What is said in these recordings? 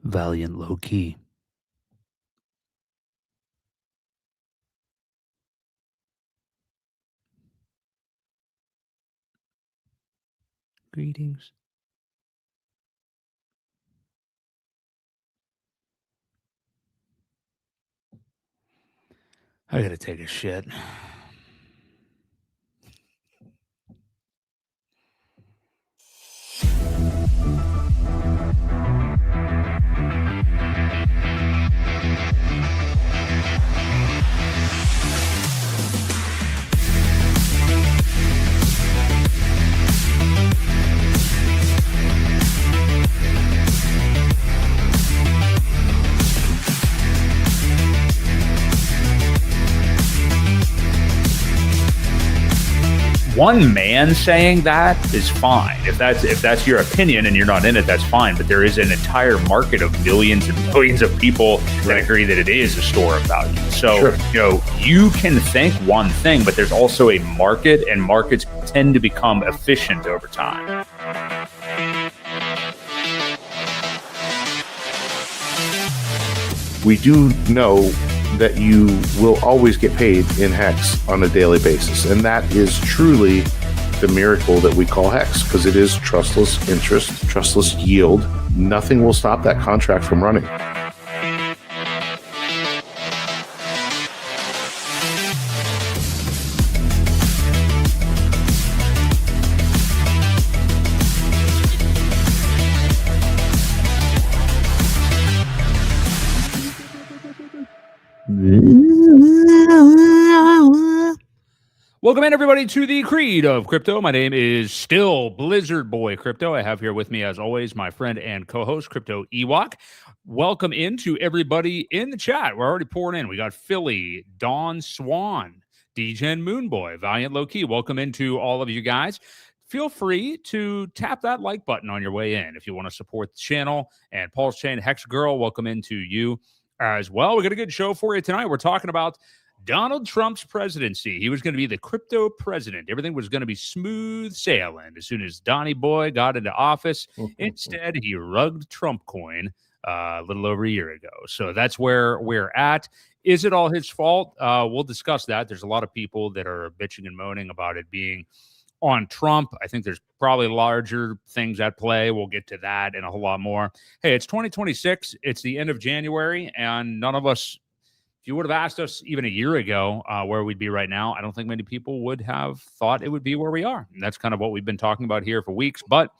Valiant low key. Greetings. I gotta take a shit. One man saying that is fine. If that's your opinion and you're not in it, that's fine. But there is an entire market of millions and millions of people that agree that it is a store of value. So, you can think one thing, but there's also a market, and markets tend to become efficient over time. We do know that you will always get paid in Hex on a daily basis. And that is truly the miracle that we call Hex, because it is trustless interest, trustless yield. Nothing will stop that contract from running. Welcome in, everybody, to the Creed of Crypto. My name is still Blizzard Boy Crypto. I have here with me, as always, my friend and co-host, Crypto Ewok. Welcome in to everybody in the chat. We're already pouring in. We got Philly, Dawn Swan, DGen Moonboy, Valiant Lowkey. Welcome into all of you guys. Feel free to tap that like button on your way in if you want to support the channel. And Paul's Chain Hex Girl, welcome into you as well. We got a good show for you tonight. We're talking about Donald Trump's presidency. He was going to be the crypto president. Everything was going to be smooth sailing as soon as Donnie Boy got into office. Instead, he rugged Trump coin a little over a year ago. So that's where we're at. Is it all his fault? We'll discuss that. There's a lot of people that are bitching and moaning about it being on Trump. I think there's probably larger things at play. We'll get to that and a whole lot more. Hey, it's 2026. It's the end of January, and none of us, if you would have asked us even a year ago where we'd be right now, I don't think many people would have thought it would be where we are. And that's kind of what we've been talking about here for weeks, but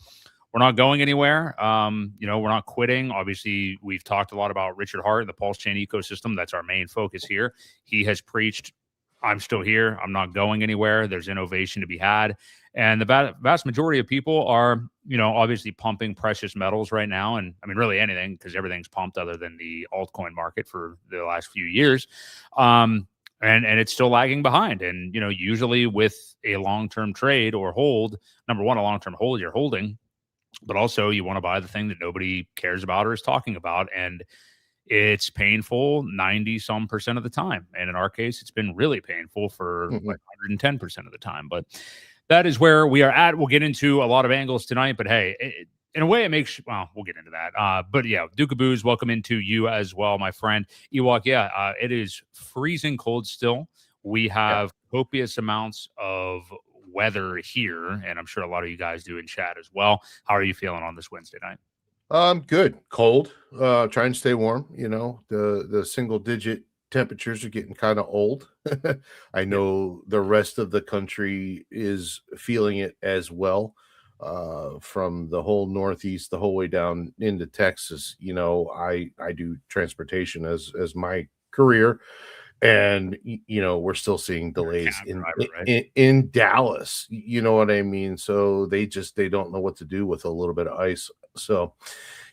we're not going anywhere. We're not quitting. Obviously, we've talked a lot about Richard Hart and the Pulse Chain ecosystem. That's our main focus here. He has preached, I'm still here. I'm not going anywhere. There's innovation to be had. And the vast majority of people are, obviously pumping precious metals right now. And I mean, really anything, because everything's pumped other than the altcoin market for the last few years. And it's still lagging behind. And, usually with a long-term trade or hold, number one, a long-term hold you're holding, but also you want to buy the thing that nobody cares about or is talking about. And it's painful 90% of the time. And in our case, it's been really painful for 110% of the time. But that is where we are at. We'll get into a lot of angles tonight, but hey, in a way it makes, we'll get into that. But yeah, Duke of Booze, welcome into you as well, my friend. Ewok, it is freezing cold still. We have copious amounts of weather here, and I'm sure a lot of you guys do in chat as well. How are you feeling on this Wednesday night? Good. Cold. Trying to stay warm. The single digit temperatures are getting kind of old. I know the rest of the country is feeling it as well. From the whole Northeast, the whole way down into Texas. I do transportation as my career, and we're still seeing delays in Dallas. You know what I mean? So they don't know what to do with a little bit of ice. So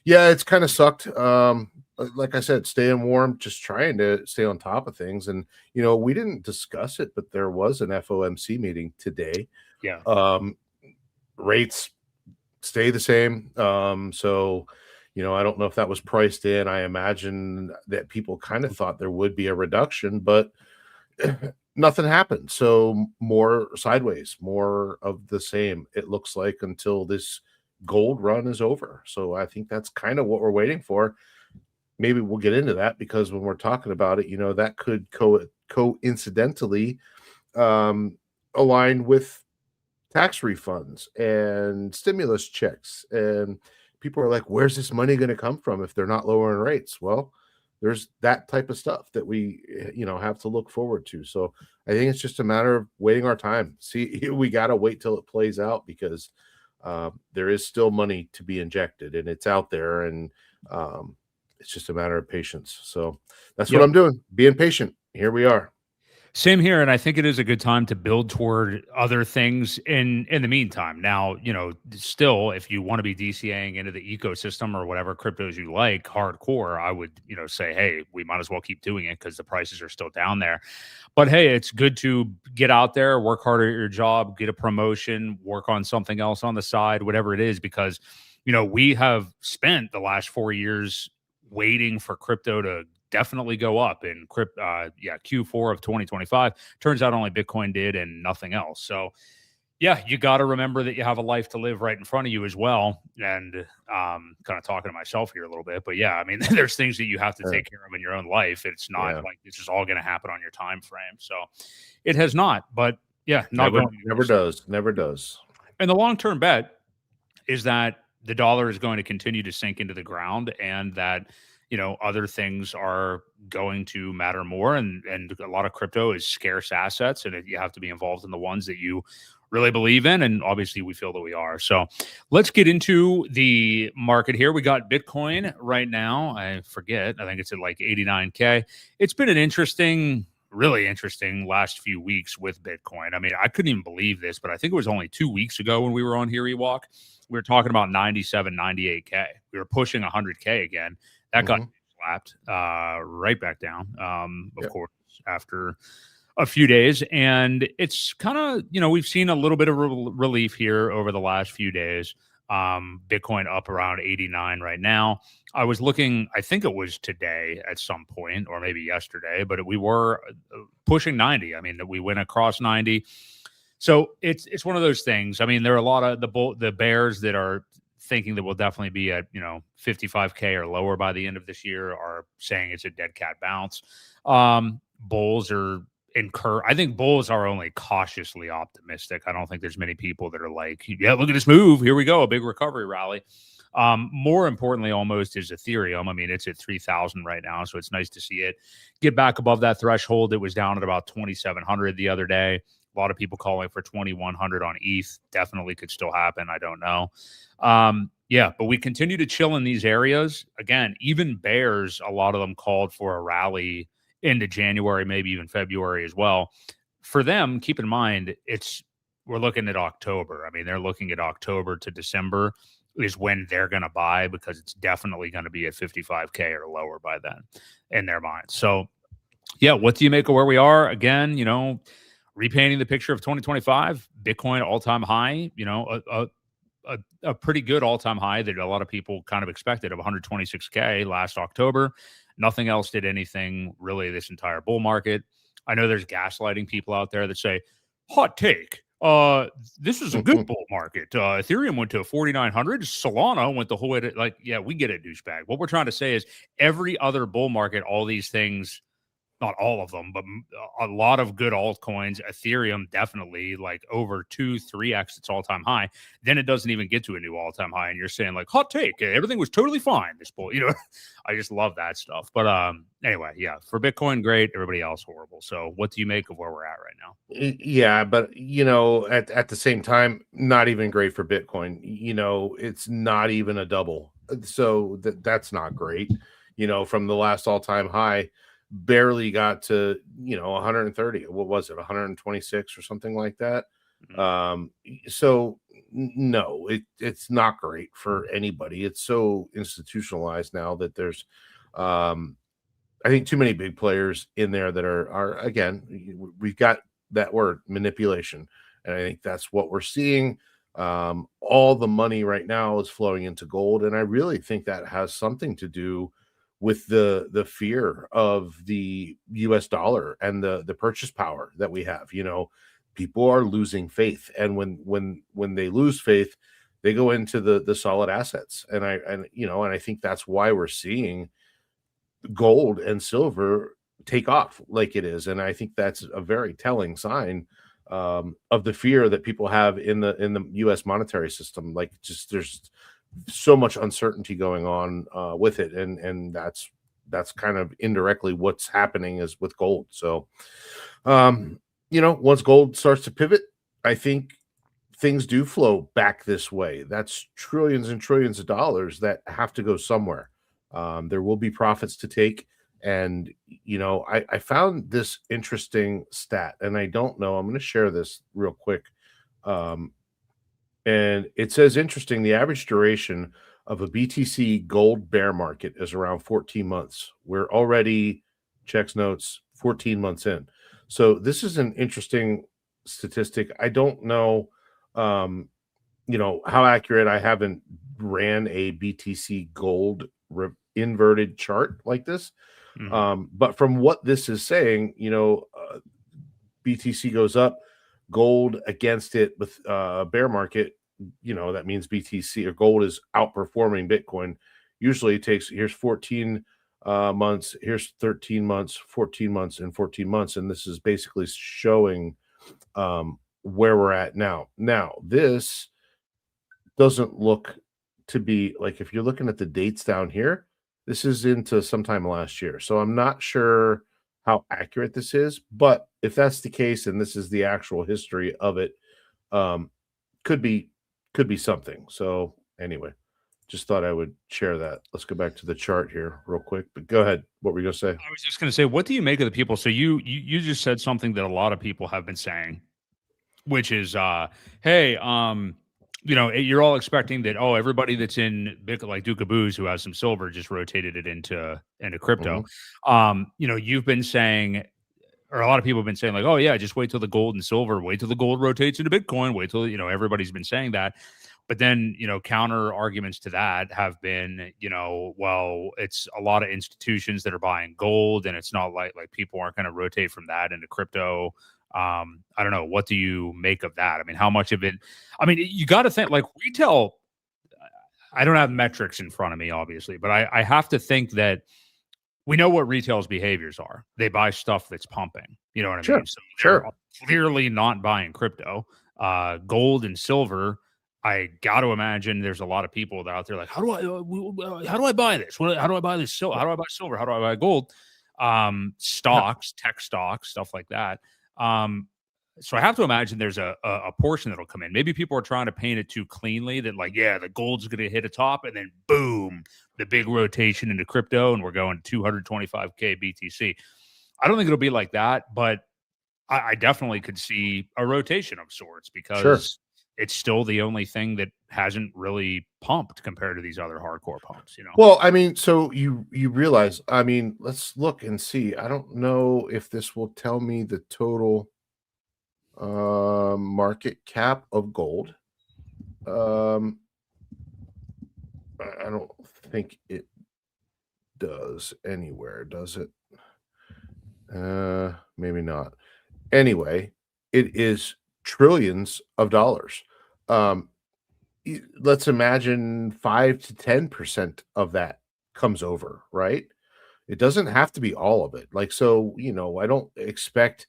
yeah, it's kind of sucked. Like I said, staying warm, just trying to stay on top of things. And we didn't discuss it, but there was an FOMC meeting today. Rates stay the same. So I don't know if that was priced in. I imagine that people kind of thought there would be a reduction, but nothing happened. So more sideways, more of the same, it looks like, until this gold run is over. So I think that's kind of what we're waiting for. Maybe we'll get into that, because when we're talking about it, that could coincidentally um, align with tax refunds and stimulus checks. And people are like, where's this money going to come from if they're not lowering rates? Well, there's that type of stuff that we have to look forward to. So I think it's just a matter of waiting our time. See, we got to wait till it plays out, because there is still money to be injected, and it's out there, and it's just a matter of patience. So that's what I'm doing, being patient. Here we are. Same here, and I think it is a good time to build toward other things in the meantime. Now, still, if you want to be DCAing into the ecosystem or whatever cryptos you like, hardcore, I would, say, hey, we might as well keep doing it because the prices are still down there. But hey, it's good to get out there, work harder at your job, get a promotion, work on something else on the side, whatever it is, because, we have spent the last 4 years waiting for crypto to definitely go up in Q4 of 2025. Turns out only Bitcoin did and nothing else. So yeah, you got to remember that you have a life to live right in front of you as well. And kind of talking to myself here a little bit, but yeah, I mean, there's things that you have to take care of in your own life. It's not like this is all going to happen on your time frame. So it has not, but yeah, never does. And the long-term bet is that the dollar is going to continue to sink into the ground, and that other things are going to matter more. And a lot of crypto is scarce assets, and you have to be involved in the ones that you really believe in. And obviously we feel that we are. So let's get into the market here. We got Bitcoin right now. I think it's at like 89K. It's been an really interesting last few weeks with Bitcoin. I mean, I couldn't even believe this, but I think it was only 2 weeks ago when we were on here, Ewok, we were talking about 97, 98K. We were pushing 100K again. That got slapped right back down, of course, after a few days. And it's kind of, we've seen a little bit of relief here over the last few days. Bitcoin up around 89 right now. I was looking, I think it was today at some point, or maybe yesterday, but we were pushing 90. I mean, we went across 90. So it's one of those things. I mean, there are a lot of the bears that are thinking that we'll definitely be at 55K or lower by the end of this year, are saying it's a dead cat bounce. Bulls are I think bulls are only cautiously optimistic. I don't think there's many people that are like, yeah, look at this move, here we go, a big recovery rally. More importantly, almost, is Ethereum. I mean, it's at 3,000 right now, so it's nice to see it get back above that threshold. It was down at about 2,700 the other day. A lot of people calling for 2,100 on ETH. Definitely could still happen. I don't know. But we continue to chill in these areas. Again, even bears, a lot of them called for a rally into January, maybe even February as well. For them, keep in mind, we're looking at October. I mean, they're looking at October to December is when they're going to buy, because it's definitely going to be at 55K or lower by then in their minds. So yeah, what do you make of where we are? Again, repainting the picture of 2025, Bitcoin all-time high, a pretty good all-time high that a lot of people kind of expected, of 126K last October. Nothing else did anything really this entire bull market. I know there's gaslighting people out there that say, hot take, this is a good bull market. Ethereum went to 4,900. Solana went the whole way to, yeah, we get it, douchebag. What we're trying to say is every other bull market, all these things, not all of them, but a lot of good altcoins. Ethereum definitely like over 2-3x its all-time high. Then it doesn't even get to a new all-time high, and you're saying like, hot take, everything was totally fine this bull. I just love that stuff. But anyway, yeah, for Bitcoin, great. Everybody else, horrible. So what do you make of where we're at right now? Yeah, but at the same time, not even great for Bitcoin. It's not even a double, so that's not great. From the last all-time high, barely got to 130. What was it, 126 or something like that? So no, it's not great for anybody. It's so institutionalized now that there's I think too many big players in there that are again, we've got that word, manipulation, and I think that's what we're seeing. All the money right now is flowing into gold, and I really think that has something to do with the fear of the US dollar and the purchase power that we have. People are losing faith, and when they lose faith, they go into the solid assets. And I think that's why we're seeing gold and silver take off like it is. And I think that's a very telling sign of the fear that people have in the US monetary system. Like, just there's so much uncertainty going on with it, and that's kind of indirectly what's happening is with gold. So once gold starts to pivot, I think things do flow back this way. That's trillions and trillions of dollars that have to go somewhere. There will be profits to take. And I found this interesting stat, and I don't know, I'm going to share this real quick. And it says, interesting, the average duration of a BTC gold bear market is around 14 months. We're already, checks notes, 14 months in. So this is an interesting statistic. I don't know, how accurate. I haven't ran a BTC gold inverted chart like this. But from what this is saying, BTC goes up, gold against it with bear market, that means BTC or gold is outperforming Bitcoin. Usually it takes, here's 14 months, here's 13 months, 14 months, and 14 months. And this is basically showing where we're at now. Now, this doesn't look to be like, if you're looking at the dates down here, this is into sometime last year. So I'm not sure how accurate this is, but if that's the case, and this is the actual history of it, could be something. So anyway, just thought I would share that. Let's go back to the chart here real quick, but go ahead. What were you going to say? I was just going to say, what do you make of the people? So you just said something that a lot of people have been saying, which is, hey, you're all expecting that, everybody that's in Bitcoin, like Duke of Booze, who has some silver, just rotated it into crypto. You've been saying, or a lot of people have been saying, like, oh yeah, just wait till the gold and silver, wait till the gold rotates into Bitcoin, wait till, everybody's been saying that. But then, counter arguments to that have been, well, it's a lot of institutions that are buying gold, and it's not like people aren't going to rotate from that into crypto. I don't know. What do you make of that? I mean, how much of it? I mean, you got to think like retail. I don't have metrics in front of me, obviously, but I have to think that we know what retail's behaviors are. They buy stuff that's pumping. You know what I mean? So Sure. Clearly not buying crypto. Gold and silver, I got to imagine there's a lot of people out there like, how do I buy this? How do I buy this? How do I buy silver? How do I buy gold? Stocks, tech stocks, stuff like that. So I have to imagine there's a portion that'll come in. Maybe people are trying to paint it too cleanly that like, yeah, the gold's going to hit a top and then boom, the big rotation into crypto and we're going 225K BTC. I don't think it'll be like that, but I definitely could see a rotation of sorts because it's still the only thing that hasn't really pumped compared to these other hardcore pumps, Well, I mean, so you realize, I mean, let's look and see. I don't know if this will tell me the total market cap of gold. I don't think it does anywhere, does it? Maybe not. Anyway, it is trillions of dollars. Let's imagine 5 to 10% of that comes over, right? It doesn't have to be all of it. Like, so, I don't expect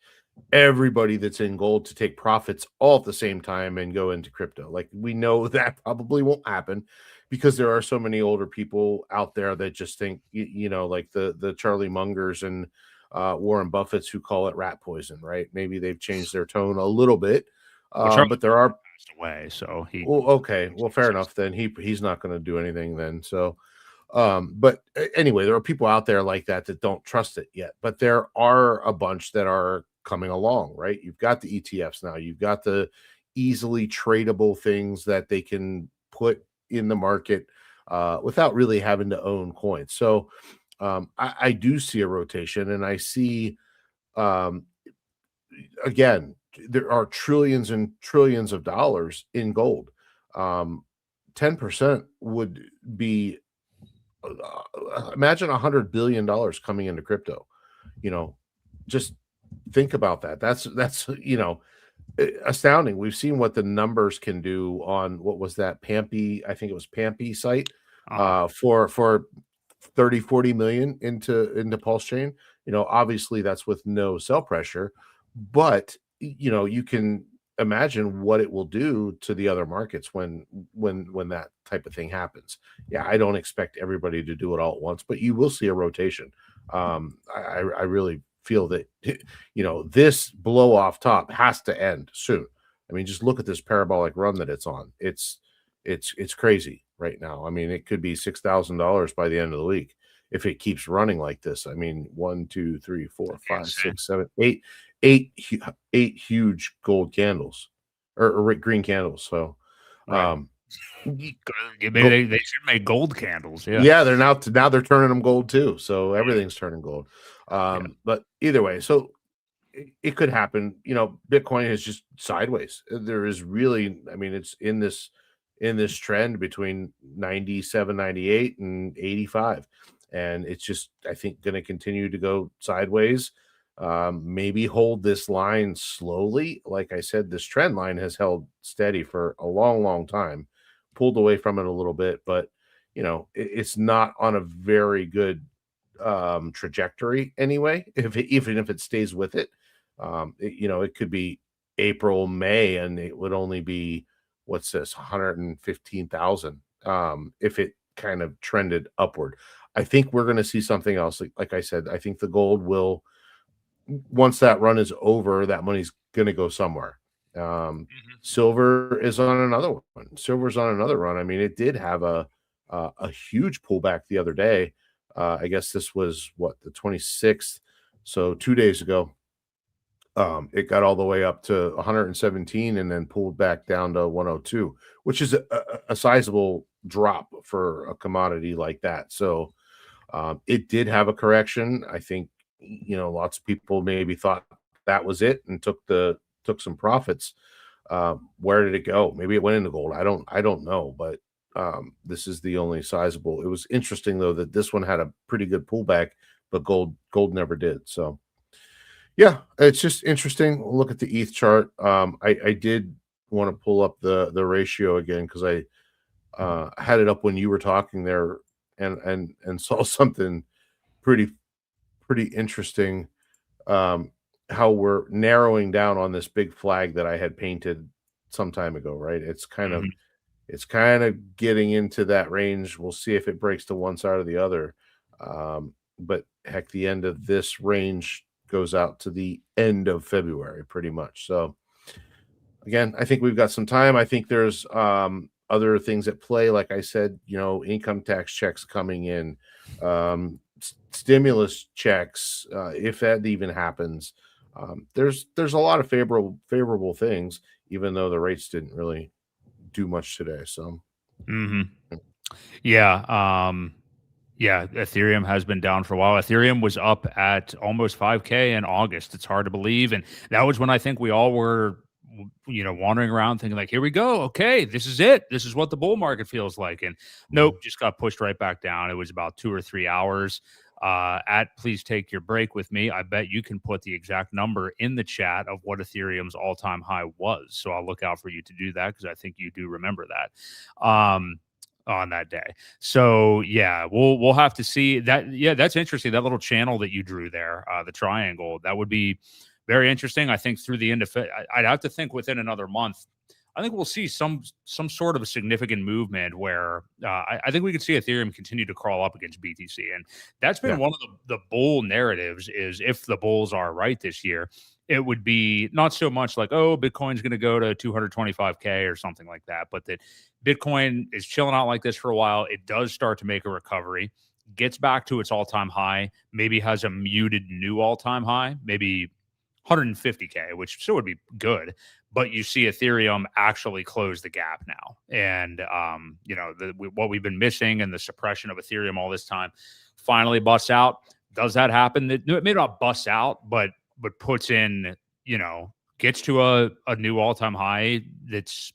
everybody that's in gold to take profits all at the same time and go into crypto. Like, we know that probably won't happen because there are so many older people out there that just think, like the Charlie Mungers and Warren Buffett's who call it rat poison, right? Maybe they've changed their tone a little bit, but there are passed away. So okay. Well, fair enough. Then he's not going to do anything then. So, but anyway, there are people out there like that don't trust it yet, but there are a bunch that are coming along, right? You've got the ETFs now, you've got the easily tradable things that they can put in the market without really having to own coins. So I do see a rotation, and I see again, there are trillions and trillions of dollars in gold. 10% would be imagine $100 billion coming into crypto. You know, just think about that. That's astounding. We've seen what the numbers can do on what was that Pampy, I think it was Pampy site, for 30-40 million into Pulse Chain. Obviously that's with no sell pressure, but you can imagine what it will do to the other markets when that type of thing happens. Yeah, I don't expect everybody to do it all at once, but you will see a rotation. I really feel that this blow off top has to end soon. I mean, just look at this parabolic run that it's on. It's crazy right now. I mean, it could be $6,000 by the end of the week if it keeps running like this. I mean, 1, 2, 3, 4, 5, 6, 7, 8 huge gold candles or green candles. So, Right. Maybe they should make gold candles. Yeah, they're now they're turning them gold too. So everything's turning gold. But either way, so it could happen. Bitcoin is just sideways. There is really, I mean, it's in this trend between 97, 98 and 85. And it's just, I think, going to continue to go sideways. Maybe hold this line slowly. Like I said, this trend line has held steady for a long, long time, pulled away from it a little bit, but it's not on a very good trajectory anyway. Even if it stays with it, it could be April, May, and it would only be, what's this, 115,000 if it kind of trended upward. I think we're going to see something else. Like I said, I think the gold will, once that run is over, that money's going to go somewhere. Silver is on another one. Silver's on another run. I mean, it did have a huge pullback the other day. I guess this was the 26th. So 2 days ago, it got all the way up to 117 and then pulled back down to 102, which is a sizable drop for a commodity like that. So it did have a correction. I think, lots of people maybe thought that was it and took some profits. Where did it go? Maybe it went into gold. I don't know, but this is the only sizable. It was interesting though that this one had a pretty good pullback, but gold never did. So yeah, it's just interesting. Look at the ETH chart. I did want to pull up the ratio again because I had it up when you were talking there and saw something pretty interesting. How we're narrowing down on this big flag that I had painted some time ago, right? It's kind of getting into that range. We'll see if it breaks to one side or the other. But heck, the end of this range goes out to the end of February, pretty much. So again, I think we've got some time. I think there's other things at play. Like I said, income tax checks coming in, stimulus checks, if that even happens. There's a lot of favorable things, even though the rates didn't really do much today. So, yeah, Ethereum has been down for a while. Ethereum was up at almost 5K in August. It's hard to believe, and that was when I think we all were, wandering around thinking like, here we go. Okay, this is it. This is what the bull market feels like. And nope, just got pushed right back down. It was about 2 or 3 hours. Please take your break with me. I bet you can put the exact number in the chat of what Ethereum's all-time high was. So I'll look out for you to do that because I think you do remember that on that day. So yeah, we'll have to see that. Yeah, that's interesting. That little channel that you drew there, the triangle, that would be very interesting. I think through the end of it, I'd have to think within another month, I think we'll see some sort of a significant movement where I think we could see Ethereum continue to crawl up against BTC. And that's been one of the bull narratives is if the bulls are right this year, it would be not so much like, oh, Bitcoin's going to go to 225K or something like that, but that Bitcoin is chilling out like this for a while. It does start to make a recovery, gets back to its all-time high, maybe has a muted new all-time high, maybe 150K, which still would be good. But you see Ethereum actually close the gap now. And, what we've been missing and the suppression of Ethereum all this time finally busts out. Does that happen? It may not bust out, but puts in, gets to a new all-time high that's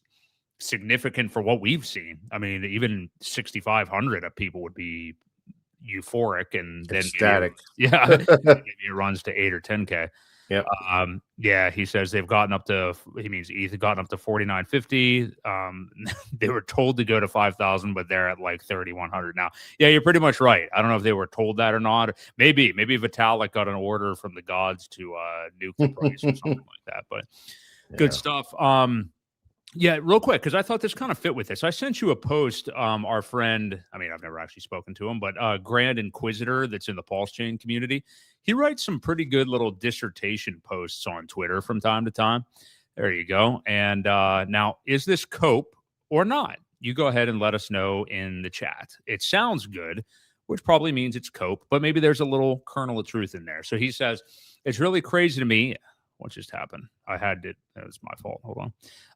significant for what we've seen. I mean, even 6,500 of people would be euphoric, and then Ecstatic. maybe it runs to 8 or 10K. Yep. Yeah, he says they've gotten up to, he means ETH gotten up to 49.50. They were told to go to 5,000, but they're at like 3,100 now. Yeah, you're pretty much right. I don't know if they were told that or not. Maybe Vitalik got an order from the gods to nuke the price or something like that. But good stuff. Yeah, real quick, because I thought this kind of fit with this. I sent you a post, our friend, I mean, I've never actually spoken to him, but Grand Inquisitor that's in the Pulse Chain community. He writes some pretty good little dissertation posts on Twitter from time to time. There you go. And now, is this cope or not? You go ahead and let us know in the chat. It sounds good, which probably means it's cope, but maybe there's a little kernel of truth in there. So he says, it's really crazy to me. What just happened? I had it. That was my fault. Hold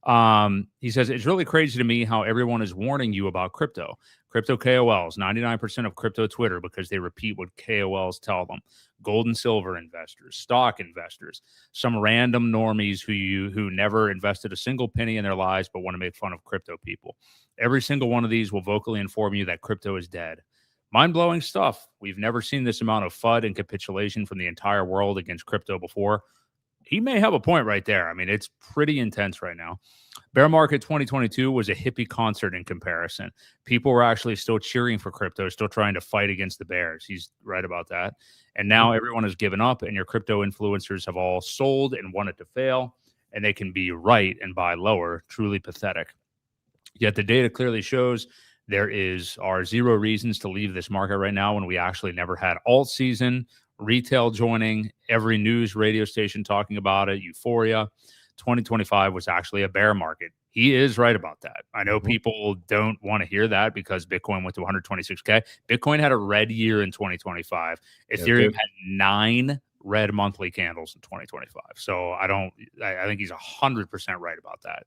on. He says, it's really crazy to me how everyone is warning you about crypto. Crypto KOLs, 99% of crypto Twitter, because they repeat what KOLs tell them. Gold and silver investors, stock investors, some random normies who never invested a single penny in their lives but want to make fun of crypto people. Every single one of these will vocally inform you that crypto is dead. Mind-blowing stuff. We've never seen this amount of FUD and capitulation from the entire world against crypto before. He may have a point right there. I mean, it's pretty intense right now. Bear market 2022 was a hippie concert in comparison. People were actually still cheering for crypto, still trying to fight against the bears. He's right about that. And now everyone has given up, and your crypto influencers have all sold and want it to fail, and they can be right and buy lower. Truly pathetic. Yet the data clearly shows there are zero reasons to leave this market right now when we actually never had alt season, retail joining, every news radio station talking about it, euphoria. 2025 was actually a bear market. He is right about that. I know people don't want to hear that because Bitcoin went to 126K. Bitcoin had a red year in 2025. Ethereum had 9 red monthly candles in 2025. So I think he's 100% right about that.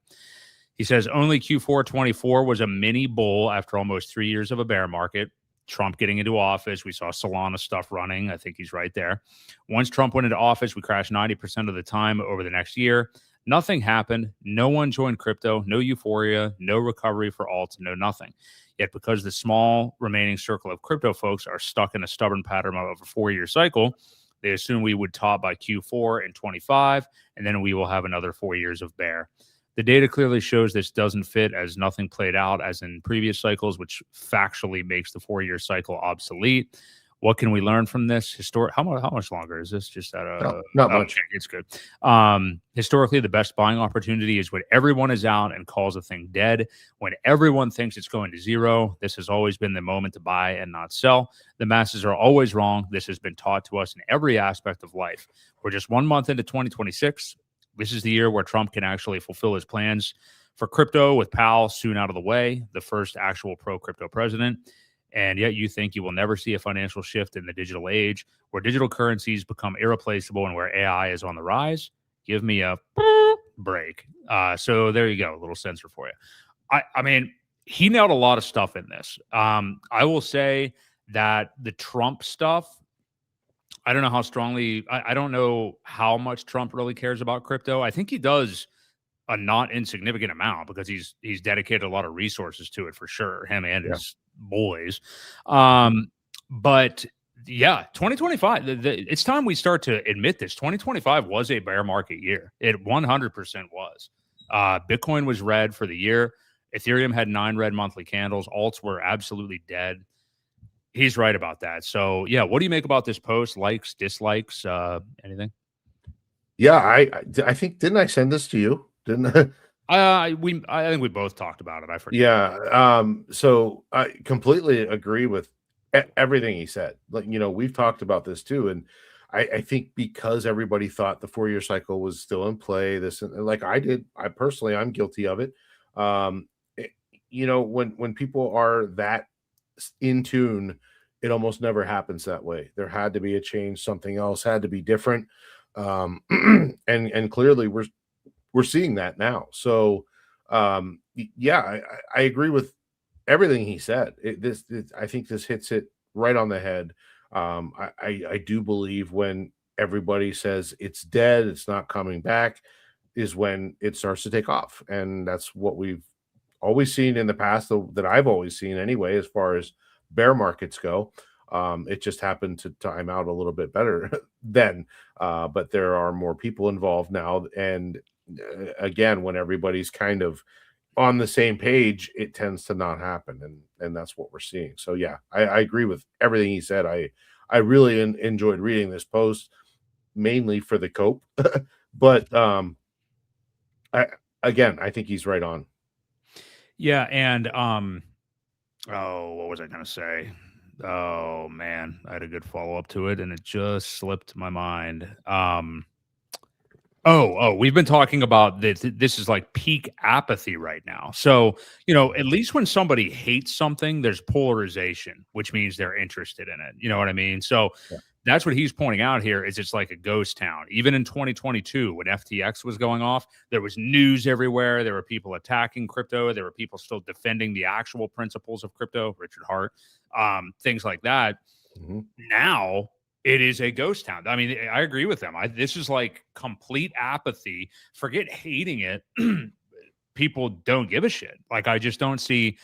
He says only Q4 24 was a mini bull after almost 3 years of a bear market. Trump getting into office, we saw Solana stuff running. I think he's right there. Once Trump went into office, we crashed 90% of the time over the next year. Nothing happened. No one joined crypto. No euphoria. No recovery for alts. No nothing. Yet because the small remaining circle of crypto folks are stuck in a stubborn pattern of a 4-year cycle, they assume we would top by Q4 in 25, and then we will have another 4 years of bear. The data clearly shows this doesn't fit, as nothing played out as in previous cycles, which factually makes the 4-year cycle obsolete. What can we learn from this? How much longer is this? Just at not much. Okay, it's good. Historically, the best buying opportunity is when everyone is out and calls a thing dead. When everyone thinks it's going to zero, this has always been the moment to buy and not sell. The masses are always wrong. This has been taught to us in every aspect of life. We're just 1 month into 2026. This is the year where Trump can actually fulfill his plans for crypto with Powell soon out of the way, the first actual pro-crypto president. And yet you think you will never see a financial shift in the digital age where digital currencies become irreplaceable and where AI is on the rise. Give me a break. So there you go, a little censor for you. I mean, he nailed a lot of stuff in this. I will say that the Trump stuff, I don't know how strongly, I don't know how much Trump really cares about crypto. I think he does a not insignificant amount because he's dedicated a lot of resources to it for sure, him and his boys. But yeah, 2025, it's time we start to admit this. 2025 was a bear market year. It 100% was. Bitcoin was red for the year. Ethereum had 9 red monthly candles. Alts were absolutely dead. He's right about that. So, yeah, what do you make about this post? Likes, dislikes, anything? Yeah, I think, didn't I send this to you? Didn't I? I think we both talked about it. I forget. Yeah. So I completely agree with everything he said. Like, we've talked about this too. And I think because everybody thought the 4-year cycle was still in play, like I did, I'm guilty of it. When people are that in tune, it almost never happens that way. There had to be a change. Something else had to be different. And clearly we're seeing that now. So, yeah, I agree with everything he said. I think this hits it right on the head. I do believe when everybody says it's dead, it's not coming back, is when it starts to take off. And that's what we've always seen in the past, that I've always seen anyway, as far as bear markets go. It just happened to time out a little bit better then. But there are more people involved now. And again, when everybody's kind of on the same page, it tends to not happen. And that's what we're seeing. So yeah, I agree with everything he said. I really enjoyed reading this post, mainly for the cope. But I again, I think he's right on. Yeah, and oh, what was I gonna say? Oh man, I had a good follow up to it, and it just slipped my mind. We've been talking about this. This is like peak apathy right now. So, at least when somebody hates something, there's polarization, which means they're interested in it. You know what I mean? So Yeah. that's what he's pointing out here is it's like a ghost town. Even in 2022, when FTX was going off, there was news everywhere. There were people attacking crypto. There were people still defending the actual principles of crypto, Richard Hart, things like that. Mhm. Now it is a ghost town. I mean, I agree with them. This is like complete apathy. Forget hating it. People don't give a shit. Like, I just don't see.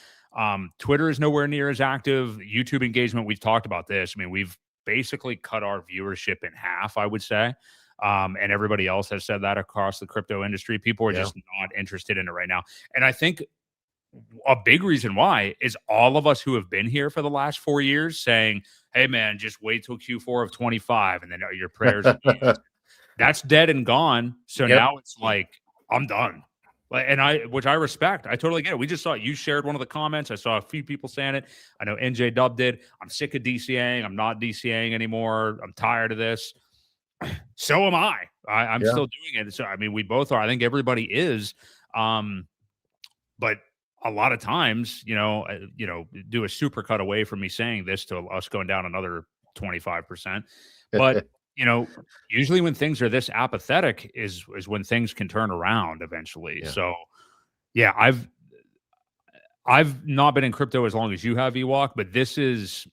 Twitter is nowhere near as active. YouTube engagement, we've talked about this. I mean, we've basically cut our viewership in half, I would say. And everybody else has said that across the crypto industry. People are Yeah. just not interested in it right now. And I think a big reason why is all of us who have been here for the last 4 years saying, hey man, just wait till Q4 of 25 and then your prayers will be answered. That's dead and gone. So Yep. now it's like, I'm done. Which I respect. I totally get it. We just saw it. You shared one of the comments. I saw a few people saying it. I know NJ Dub did. I'm sick of DCAing. I'm not DCAing anymore. I'm tired of this. So am I. I'm Yeah. still doing it. So I mean, we both are. I think everybody is. But a lot of times, do a super cut away from me saying this to us going down another 25%. But usually when things are this apathetic is when things can turn around eventually. Yeah. So yeah, I've not been in crypto as long as you have, Ewok, but this is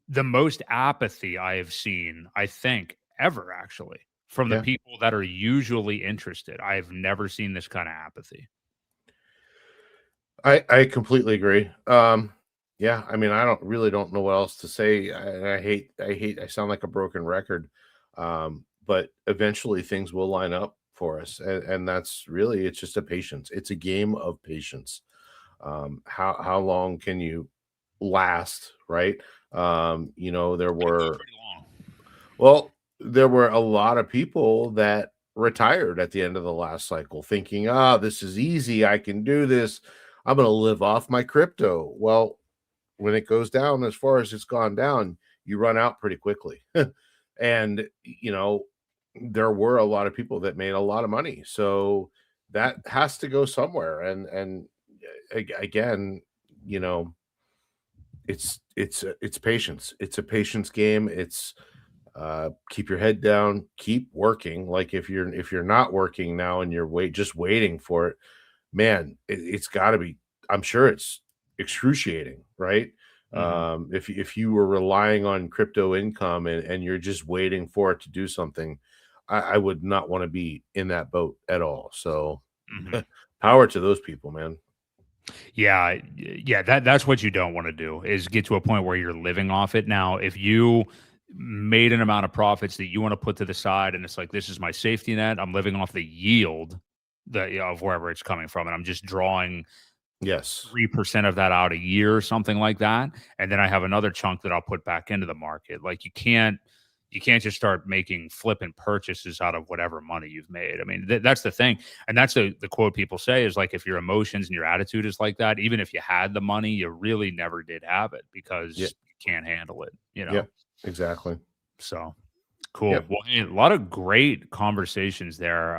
the most apathy I have seen, I think, ever actually, from the Yeah. people that are usually interested. I've never seen this kind of apathy. I completely agree. Yeah, I mean, I don't know what else to say. I sound like a broken record. But eventually things will line up for us. And that's really, it's just a patience. It's a game of patience. How long can you last, right? There were Pretty long. Well, there were a lot of people that retired at the end of the last cycle thinking, this is easy. I can do this. I'm going to live off my crypto. Well, when it goes down as far as it's gone down, you run out pretty quickly. And, there were a lot of people that made a lot of money. So that has to go somewhere. And again, you know, it's patience. It's a patience game. It's keep your head down, keep working. Like if you're not working now and you're just waiting for it, man, it's got to be. I'm sure it's excruciating, right? If you were relying on crypto income and you're just waiting for it to do something, I would not want to be in that boat at all. So power to those people, man. Yeah, that's what you don't want to do is get to a point where you're living off it. Now, if you made an amount of profits that you want to put to the side and it's like this is my safety net, I'm living off the yield of wherever it's coming from and I'm just drawing Yes. 3% of that out a year or something like that, and then I have another chunk that I'll put back into the market. Like you can't just start making flippant purchases out of whatever money you've made. I mean, that's the thing. And that's the quote people say is like, if your emotions and your attitude is like that, even if you had the money, you really never did have it because you can't handle it, Yep, exactly. So cool. Yep. Well, hey, a lot of great conversations there.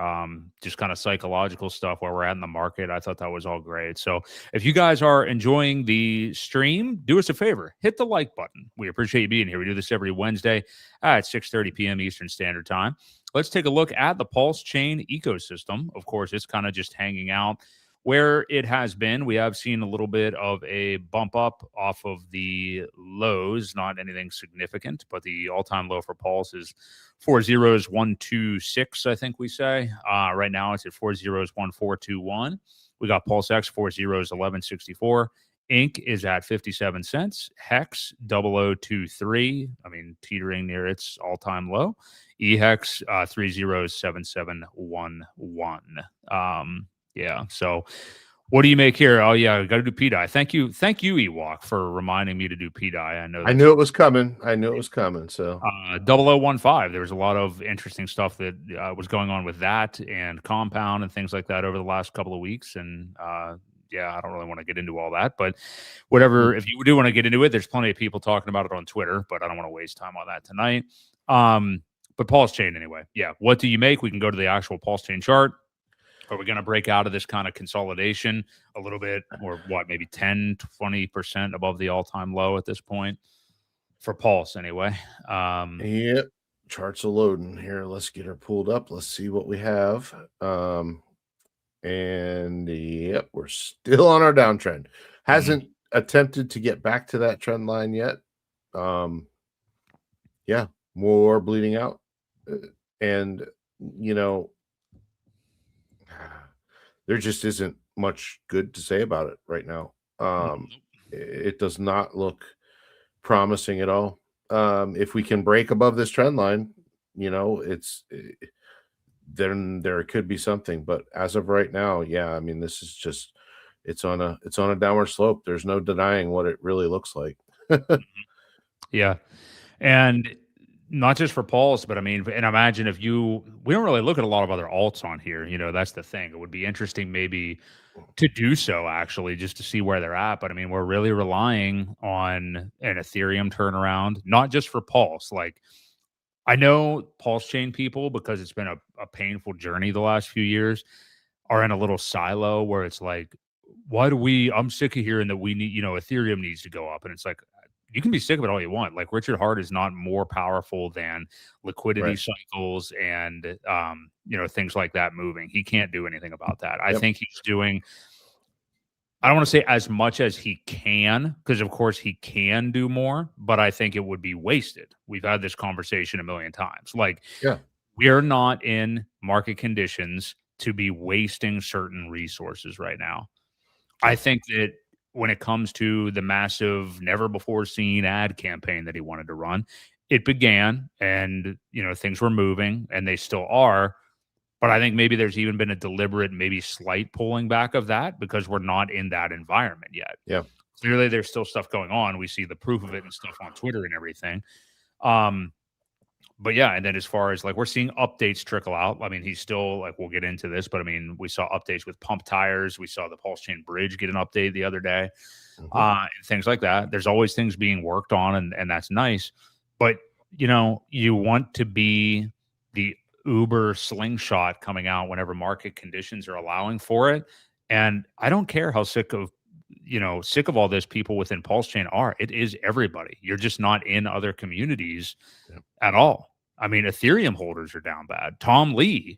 Just kind of psychological stuff where we're at in the market. I thought that was all great. So if you guys are enjoying the stream, do us a favor, hit the like button. We appreciate you being here. We do this every Wednesday at 6:30 p.m. Eastern Standard Time. Let's take a look at the Pulse Chain ecosystem. Of course, it's kind of just hanging out where it has been. We have seen a little bit of a bump up off of the lows, not anything significant, but the all-time low for Pulse is 40126, I think we say. Right now it's at 4011421. We got Pulse X 40s 1164 Inc. is at 57 cents. Hex 0023, I mean, teetering near its all-time low. EHEX 307711. Yeah, so what do you make here? Oh, yeah, got to do PDI. Thank you, Ewok, for reminding me to do PDI. I know I knew it was coming. I knew it was coming. So 0015, there was a lot of interesting stuff that was going on with that and Compound and things like that over the last couple of weeks. And yeah, I don't really want to get into all that, but whatever, if you do want to get into it, there's plenty of people talking about it on Twitter, but I don't want to waste time on that tonight. But Pulse Chain anyway. Yeah. What do you make? We can go to the actual Pulse Chain chart. Are we going to break out of this kind of consolidation a little bit, or what, maybe 10, 20% above the all-time low at this point for Pulse anyway? Yep. Charts are loading here. Let's get her pulled up. Let's see what we have. And yep, we're still on our downtrend. Hasn't attempted to get back to that trend line yet. Yeah, more bleeding out. And, you know, there just isn't much good to say about it right now. It does not look promising at all. If we can break above this trend line, you know, then there could be something. But as of right now, yeah, I mean, this is just it's on a downward slope. There's no denying what it really looks like. Yeah, and not just for Pulse, but I mean, and imagine if we don't really look at a lot of other alts on here. You know, that's the thing. It would be interesting maybe to do so actually, just to see where they're at. But I mean, we're really relying on an Ethereum turnaround, not just for Pulse. Like, I know Pulse Chain people, because it's been a painful journey the last few years, are in a little silo where it's like, I'm sick of hearing that we need, you know, Ethereum needs to go up. And it's like, you can be sick of it all you want. Like, Richard Hart is not more powerful than liquidity cycles and, you know, things like that moving. He can't do anything about that. I think he's doing, I don't want to say as much as he can, because of course he can do more, but I think it would be wasted. We've had this conversation a million times. Like, we are not in market conditions to be wasting certain resources right now. I think that when it comes to the massive, never before seen ad campaign that he wanted to run, it began and, you know, things were moving and they still are. But I think maybe there's even been a deliberate, maybe slight pulling back of that because we're not in that environment yet. Yeah. Clearly there's still stuff going on. We see the proof of it and stuff on Twitter and everything. But yeah, and then as far as like, we're seeing updates trickle out. I mean, he's still like, we'll get into this, but I mean, we saw updates with pump tires. We saw the Pulse Chain Bridge get an update the other day, and things like that. There's always things being worked on, and that's nice. But, you know, you want to be the Uber slingshot coming out whenever market conditions are allowing for it. And I don't care how sick of all this people within Pulse Chain are. It is everybody. You're just not in other communities at all. I mean, Ethereum holders are down bad. Tom Lee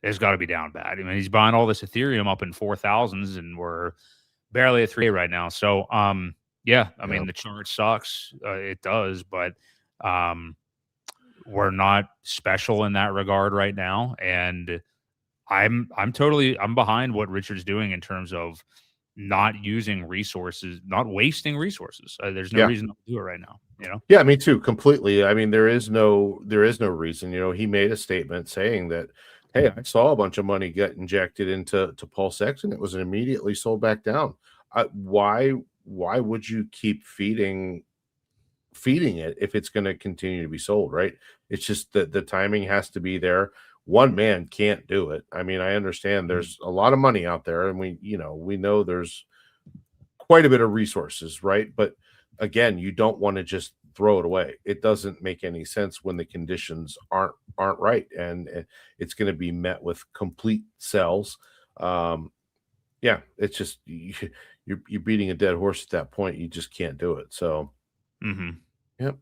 has got to be down bad. I mean, he's buying all this Ethereum up in 4,000s, and we're barely at 3 right now. So, yeah, I mean, the chart sucks. It does, but we're not special in that regard right now. And I'm behind what Richard's doing in terms of not using resources, not wasting resources. There's no reason to do it right now, you know? Yeah, me too, completely. I mean, there is no reason. You know, he made a statement saying that, hey, I saw a bunch of money get injected into PulseX and it was immediately sold back down. Why would you keep feeding it if it's going to continue to be sold, right? It's just that the timing has to be there. One man can't do it. I mean, I understand there's a lot of money out there, and we know there's quite a bit of resources, right? But again, you don't want to just throw it away. It doesn't make any sense when the conditions aren't right, and it's going to be met with complete sells. Yeah, it's just you're beating a dead horse at that point. You just can't do it. So, yep.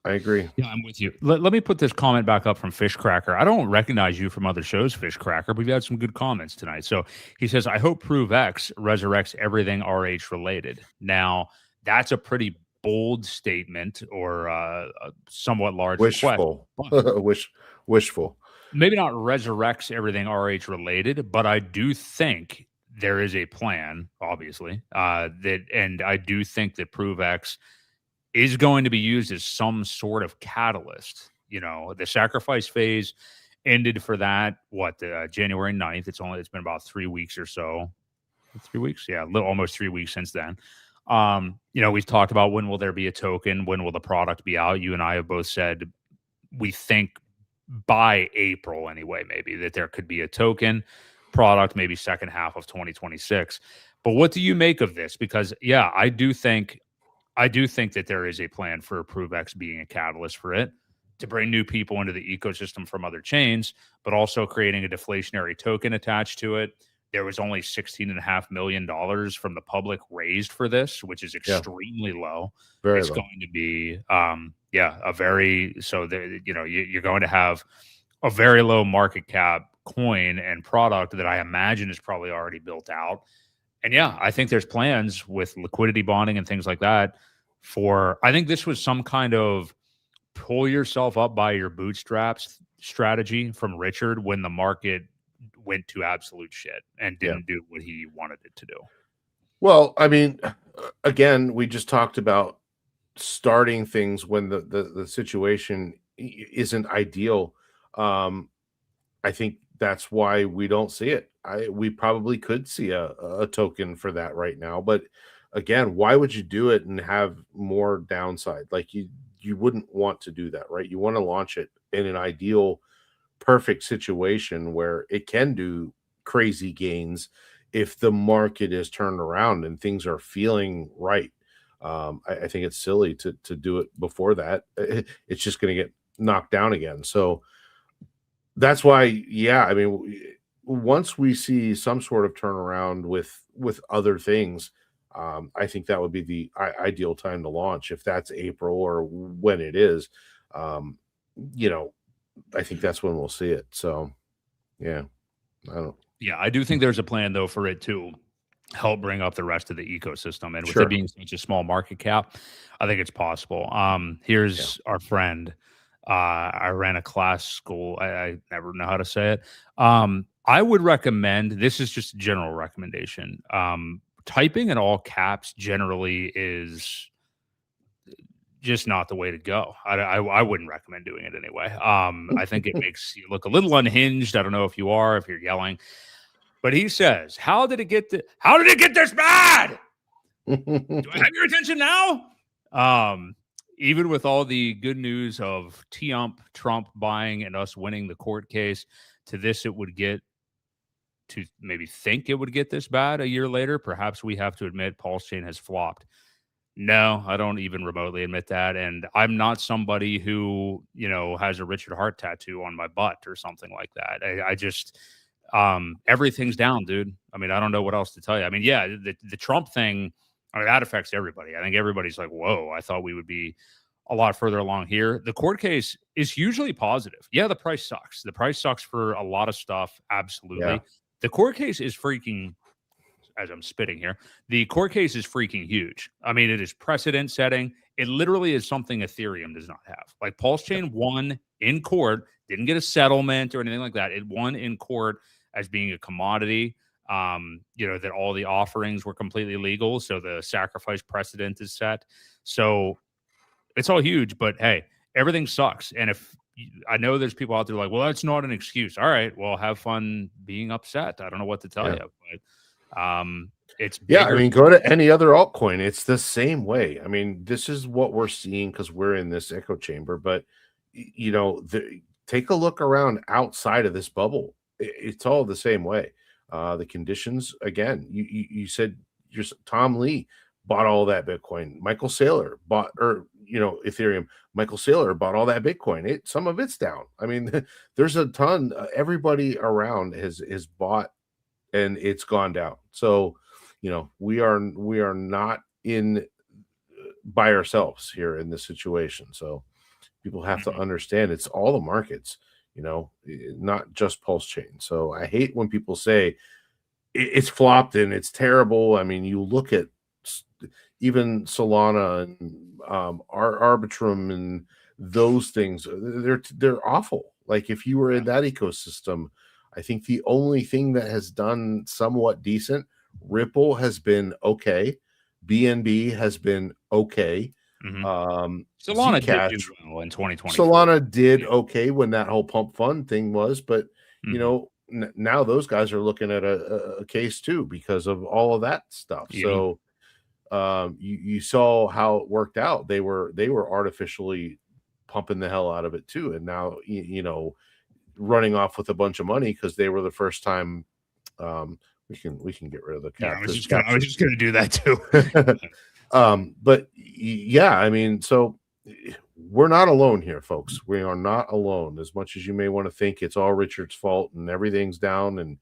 I agree. Yeah, I'm with you. Let me put this comment back up from Fishcracker. I don't recognize you from other shows, Fishcracker, but we've had some good comments tonight. So he says, I hope Prove X resurrects everything RH related. Now, that's a pretty bold statement or a somewhat large wishful. Wishful. Maybe not resurrects everything RH related, but I do think there is a plan, obviously, and I do think that ProveX is going to be used as some sort of catalyst. The sacrifice phase ended for that, January 9th. It's been about 3 weeks or so. 3 weeks? Yeah, almost 3 weeks since then. We've talked about when will there be a token? When will the product be out? You and I have both said we think by April anyway, maybe that there could be a token product, maybe second half of 2026. But what do you make of this? Because yeah, I do think that there is a plan for ProveX being a catalyst for it to bring new people into the ecosystem from other chains, but also creating a deflationary token attached to it. There was only $16.5 million from the public raised for this, which is extremely low. Very it's low. going to be, you're going to have a very low market cap coin and product that I imagine is probably already built out. And yeah, I think there's plans with liquidity bonding and things like that I think this was some kind of pull yourself up by your bootstraps strategy from Richard when the market went to absolute shit and didn't do what he wanted it to do. Well, I mean, again, we just talked about starting things when the situation isn't ideal. I think that's why we don't see it. We probably could see a token for that right now, but again, why would you do it and have more downside? Like you wouldn't want to do that, right? You want to launch it in an ideal, perfect situation where it can do crazy gains if the market is turned around and things are feeling right. I think it's silly to do it before that. It's just going to get knocked down again. So that's why, yeah, I mean, once we see some sort of turnaround with other things, I think that would be the ideal time to launch. If that's April or when it is, I think that's when we'll see it. So, yeah, I do think there's a plan though for it to help bring up the rest of the ecosystem, and with Sure. it being such a small market cap, I think it's possible. Here's our friend. I ran a class school. I never know how to say it. I would recommend, this is just a general recommendation. Typing in all caps generally is just not the way to go. I wouldn't recommend doing it anyway. I think it makes you look a little unhinged. I don't know if you're yelling, but he says, how did it get this bad? Do I have your attention now? Even with all the good news of Trump buying and us winning the court case, to maybe think it would get this bad a year later, perhaps we have to admit Pulse Chain has flopped. No, I don't even remotely admit that. And I'm not somebody who, has a Richard Hart tattoo on my butt or something like that. I just, everything's down, dude. I mean, I don't know what else to tell you. I mean, yeah, the Trump thing, that affects everybody. I think everybody's like, whoa, I thought we would be a lot further along here. The court case is usually positive. Yeah, the price sucks. The price sucks for a lot of stuff. Absolutely. Yeah. The court case is freaking, as I'm spitting here, the court case is freaking huge. I mean, it is precedent setting. It literally is something Ethereum does not have. Like Pulse Chain won in court, didn't get a settlement or anything like that. It won in court as being a commodity. That all the offerings were completely legal. So the sacrifice precedent is set. So it's all huge, but hey, everything sucks. And if I know there's people out there like, well, that's not an excuse. All right, well, have fun being upset. I don't know what to tell you, but it's bigger. I mean, go to any other altcoin. It's the same way. I mean, this is what we're seeing because we're in this echo chamber, but take a look around outside of this bubble. It's all the same way. The conditions, again, you said Tom Lee bought all that Bitcoin. Michael Saylor bought, Ethereum. Michael Saylor bought all that Bitcoin. Some of it's down. I mean, there's a ton. Everybody around has bought, and it's gone down. So, we are not in by ourselves here in this situation. So, people have to understand it's all the markets. Not just Pulse Chain. So I hate when people say it's flopped and it's terrible. I mean, you look at even Solana and Arbitrum and those things, they're awful. Like if you were in that ecosystem, I think the only thing that has done somewhat decent, Ripple has been okay. BNB has been okay. Solana did do well in 2024. Solana did okay when that whole pump fund thing was, but you know, now those guys are looking at a case too because of all of that stuff. So you saw how it worked out. They were artificially pumping the hell out of it too, and now you know, running off with a bunch of money because they were the first time. We can get rid of the cap. Yeah, I was just gonna do that too. But yeah, I mean, so we're not alone here, folks. We are not alone. As much as you may want to think it's all Richard's fault and everything's down and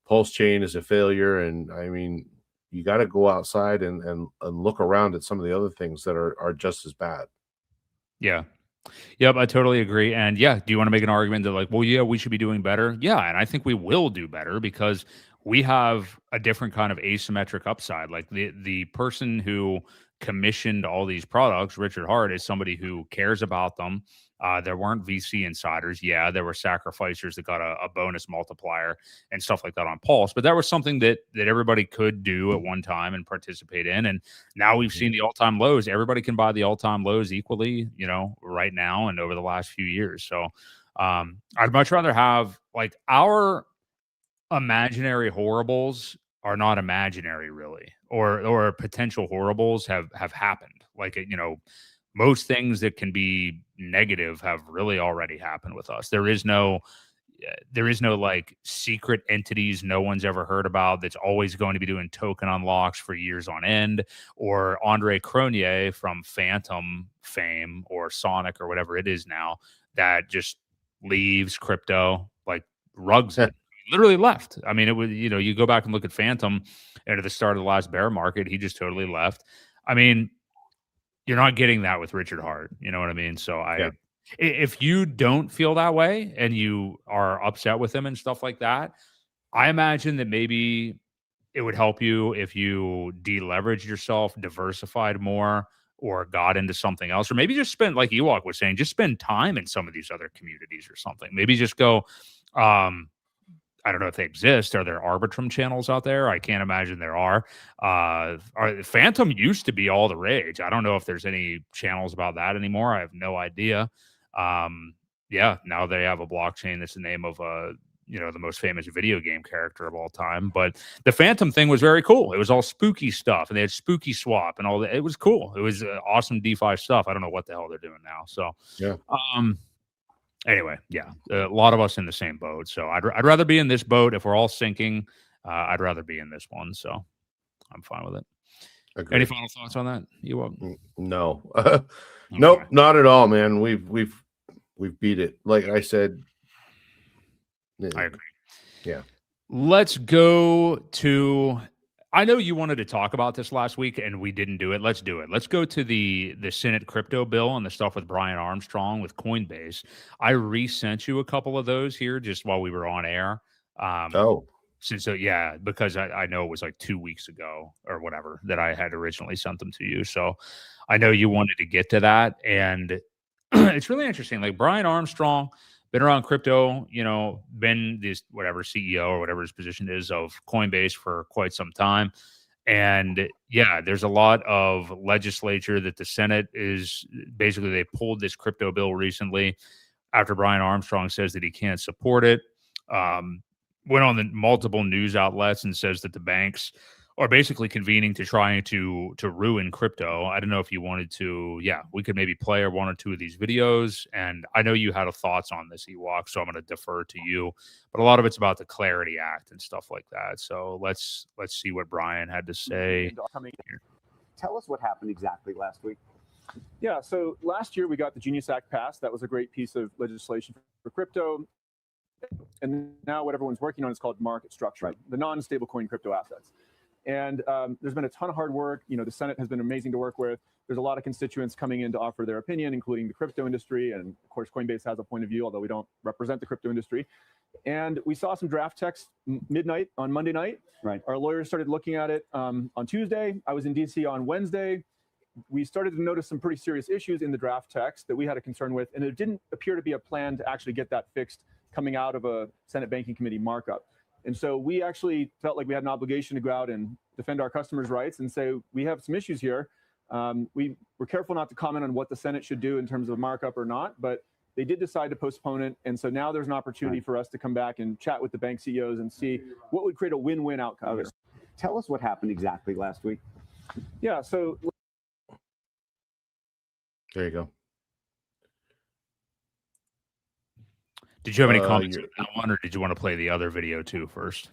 Pulse Chain is a failure, and I mean, you got to go outside and look around at some of the other things that are just as bad. Yeah. Yep, I totally agree. And yeah, do you want to make an argument that like, well, yeah, we should be doing better? Yeah, and I think we will do better because we have a different kind of asymmetric upside. Like the person who commissioned all these products, Richard Hart, is somebody who cares about them. There weren't VC insiders. Yeah, there were sacrificers that got a bonus multiplier and stuff like that on Pulse. But that was something that everybody could do at one time and participate in. And now we've seen the all-time lows. Everybody can buy the all-time lows equally, you know, right now and over the last few years. So I'd much rather have like our imaginary horribles are not imaginary really, or potential horribles have happened. Like, you know, most things that can be negative have really already happened with us. There is no like secret entities no one's ever heard about that's always going to be doing token unlocks for years on end, or Andre Cronje from Phantom fame or Sonic or whatever it is now that just leaves crypto, like rugs it. Literally left. I mean, it was, you know, you go back and look at Phantom and at the start of the last bear market, he just totally left. I mean, you're not getting that with Richard Hart. You know what I mean? So if you don't feel that way and you are upset with him and stuff like that, I imagine that maybe it would help you if you deleveraged yourself, diversified more, or got into something else, or maybe just spend, like Ewok was saying, just spend time in some of these other communities or something. Maybe just go, I don't know if they exist. Are there Arbitrum channels out there? I can't imagine there are. Phantom used to be all the rage. I don't know if there's any channels about that anymore. I have no idea. Yeah, now they have a blockchain that's the name of you know, the most famous video game character of all time. But the Phantom thing was very cool. It was all spooky stuff, and they had Spooky Swap and all that. It was cool. It was awesome DeFi stuff. I don't know what the hell they're doing now. So yeah. Anyway, yeah, a lot of us in the same boat. So I'd rather be in this boat. If we're all sinking, I'd rather be in this one. So I'm fine with it. Agreed. Any final thoughts on that? No, okay. Nope, not at all, man. We've beat it. Like I said, I agree. Yeah. Let's go to. I know you wanted to talk about this last week, and we didn't do it. Let's do it. Let's go to the Senate crypto bill and the stuff with Brian Armstrong with Coinbase. I resent you a couple of those here just while we were on air. Yeah, because I know it was like 2 weeks ago or whatever that I had originally sent them to you. So I know you wanted to get to that, and it's really interesting. Like Brian Armstrong, been around crypto, you know, been this whatever CEO or whatever his position is of Coinbase for quite some time. And yeah, there's a lot of legislature that the Senate is basically, they pulled this crypto bill recently after Brian Armstrong says that he can't support it. Went on the multiple news outlets and says that the banks are basically convening to trying to ruin crypto. I don't know if you wanted to, we could maybe play one or two of these videos. And I know you had thoughts on this, Ewok, so I'm going to defer to you. But a lot of it's about the Clarity Act and stuff like that. So let's see what Brian had to say. Tell us what happened exactly last week. Yeah, so last year we got the Genius Act passed. That was a great piece of legislation for crypto. And now what everyone's working on is called market structure, the non-stablecoin crypto assets. And there's been a ton of hard work. You know, the Senate has been amazing to work with. There's a lot of constituents coming in to offer their opinion, including the crypto industry. And of course, Coinbase has a point of view, although we don't represent the crypto industry. And we saw some draft text midnight on Monday night. Right. Our lawyers started looking at it on Tuesday. I was in DC on Wednesday. We started to notice some pretty serious issues in the draft text that we had a concern with. And it didn't appear to be a plan to actually get that fixed coming out of a Senate Banking Committee markup. And so we actually felt like we had an obligation to go out and defend our customers' rights and say, we have some issues here. We were careful not to comment on what the Senate should do in terms of markup or not, but they did decide to postpone it. And so now there's an opportunity for us to come back and chat with the bank CEOs and see what would create a win-win outcome here. Tell us what happened exactly last week. Yeah, so There you go. Did you have any comments on that one, or did you want to play the other video too first?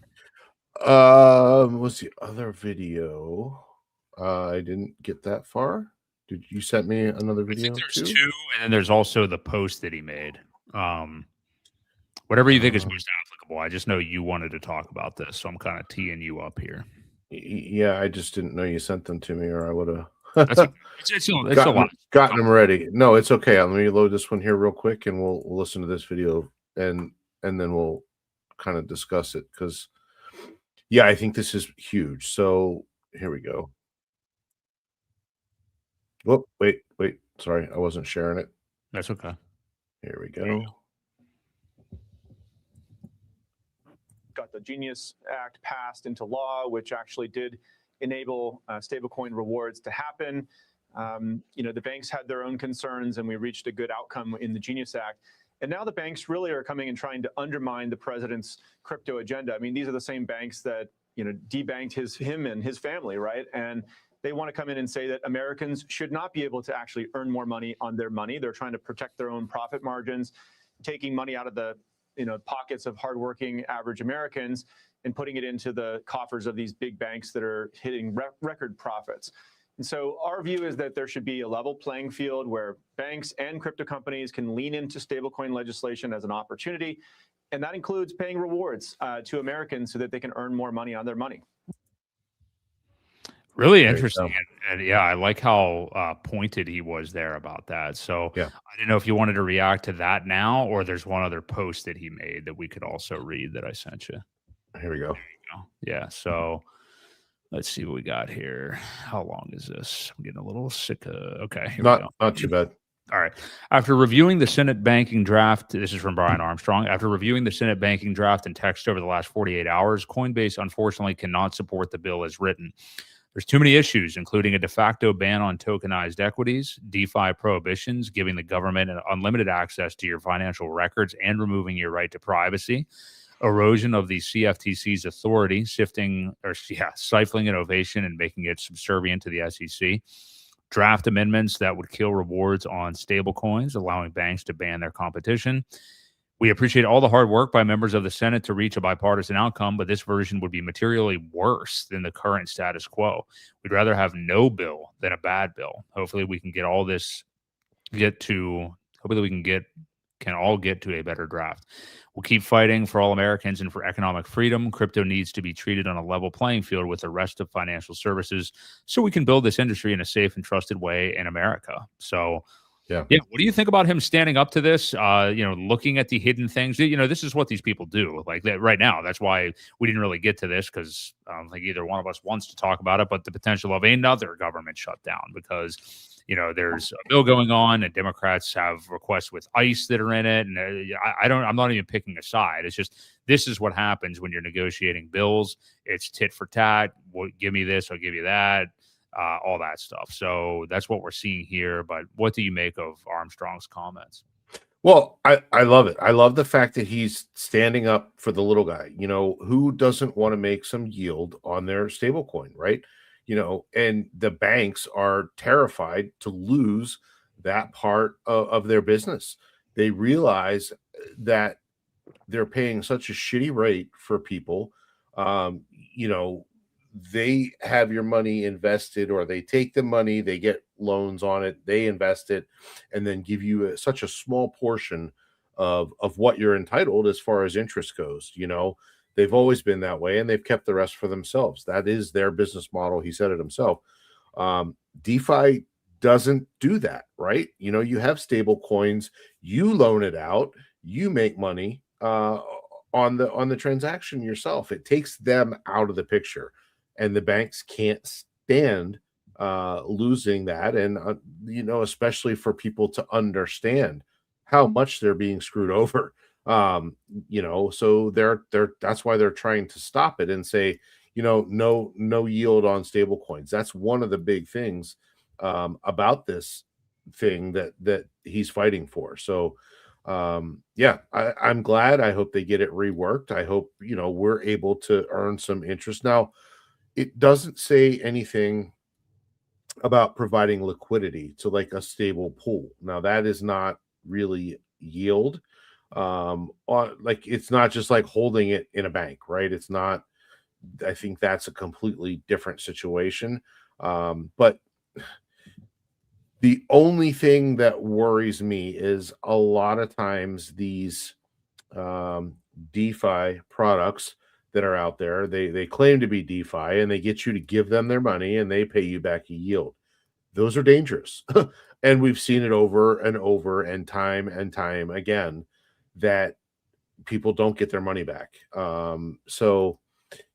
What's the other video? I didn't get that far. Did you send me another video? I think there's two, and then there's also the post that he made. Whatever you think is most applicable. I just know you wanted to talk about this, so I'm kind of teeing you up here. Yeah, I just didn't know you sent them to me, or I would have gotten them ready. No, it's okay. Let me load this one here real quick, and we'll listen to this video, and then we'll kind of discuss it, because yeah, I think this is huge. So here we go. Whoop, wait. Sorry, I wasn't sharing it. That's okay. Here we go. Got the Genius Act passed into law, which actually did enable stablecoin rewards to happen. The banks had their own concerns, and we reached a good outcome in the Genius Act. And now the banks really are coming and trying to undermine the president's crypto agenda. I mean, these are the same banks that debanked him and his family, right? And they want to come in and say that Americans should not be able to actually earn more money on their money. They're trying to protect their own profit margins, taking money out of the pockets of hardworking average Americans and putting it into the coffers of these big banks that are hitting record profits. And so our view is that there should be a level playing field where banks and crypto companies can lean into stablecoin legislation as an opportunity. And that includes paying rewards to Americans so that they can earn more money on their money. Really interesting. And yeah, I like how pointed he was there about that. So yeah. I didn't know if you wanted to react to that now, or there's one other post that he made that we could also read that I sent you. Here we go. Yeah. So let's see what we got here. How long is this? I'm getting a little sick. Okay. Not too bad. All right. After reviewing the Senate banking draft, this is from Brian Armstrong. After reviewing the Senate banking draft and text over the last 48 hours, Coinbase unfortunately cannot support the bill as written. There's too many issues, including a de facto ban on tokenized equities, DeFi prohibitions, giving the government unlimited access to your financial records and removing your right to privacy, erosion of the CFTC's authority, stifling innovation and making it subservient to the SEC, draft amendments that would kill rewards on stablecoins, allowing banks to ban their competition. We appreciate all the hard work by members of the Senate to reach a bipartisan outcome, but this version would be materially worse than the current status quo. We'd rather have no bill than a bad bill. Hopefully we can get all this, hopefully we can all get to a better draft. We'll keep fighting for all Americans and for economic freedom. Crypto needs to be treated on a level playing field with the rest of financial services so we can build this industry in a safe and trusted way in America. So yeah. What do you think about him standing up to this? Looking at the hidden things. This is what these people do. Like that right now. That's why we didn't really get to this, because I don't think either one of us wants to talk about it. But the potential of another government shutdown, because there's a bill going on, and Democrats have requests with ICE that are in it, and I'm not even picking a side. It's just this is what happens when you're negotiating bills. It's tit for tat. Well, give me this, I'll give you that. All that stuff. So that's what we're seeing here. But what do you make of Armstrong's comments? Well, I love it. I love the fact that he's standing up for the little guy. Who doesn't want to make some yield on their stablecoin, right? And the banks are terrified to lose that part of their business. They realize that they're paying such a shitty rate for people. They have your money invested, or they take the money, they get loans on it, they invest it, and then give you such a small portion of what you're entitled as far as interest goes. They've always been that way, and they've kept the rest for themselves. That is their business model. He said it himself. DeFi doesn't do that, right? You have stable coins, you loan it out, you make money on the transaction yourself. It takes them out of the picture. And the banks can't stand losing that. And, especially for people to understand how much they're being screwed over. So they're that's why they're trying to stop it and say, no yield on stable coins. That's one of the big things about this thing that he's fighting for. So yeah, I'm glad. I hope they get it reworked. I hope, we're able to earn some interest. Now, it doesn't say anything about providing liquidity to like a stable pool. Now, that is not really yield. On like it's not just like holding it in a bank, right? It's not. I think that's a completely different situation. But the only thing that worries me is a lot of times these DeFi products that are out there, they claim to be DeFi and they get you to give them their money and they pay you back a yield. Those are dangerous. And we've seen it over and time again that people don't get their money back. So,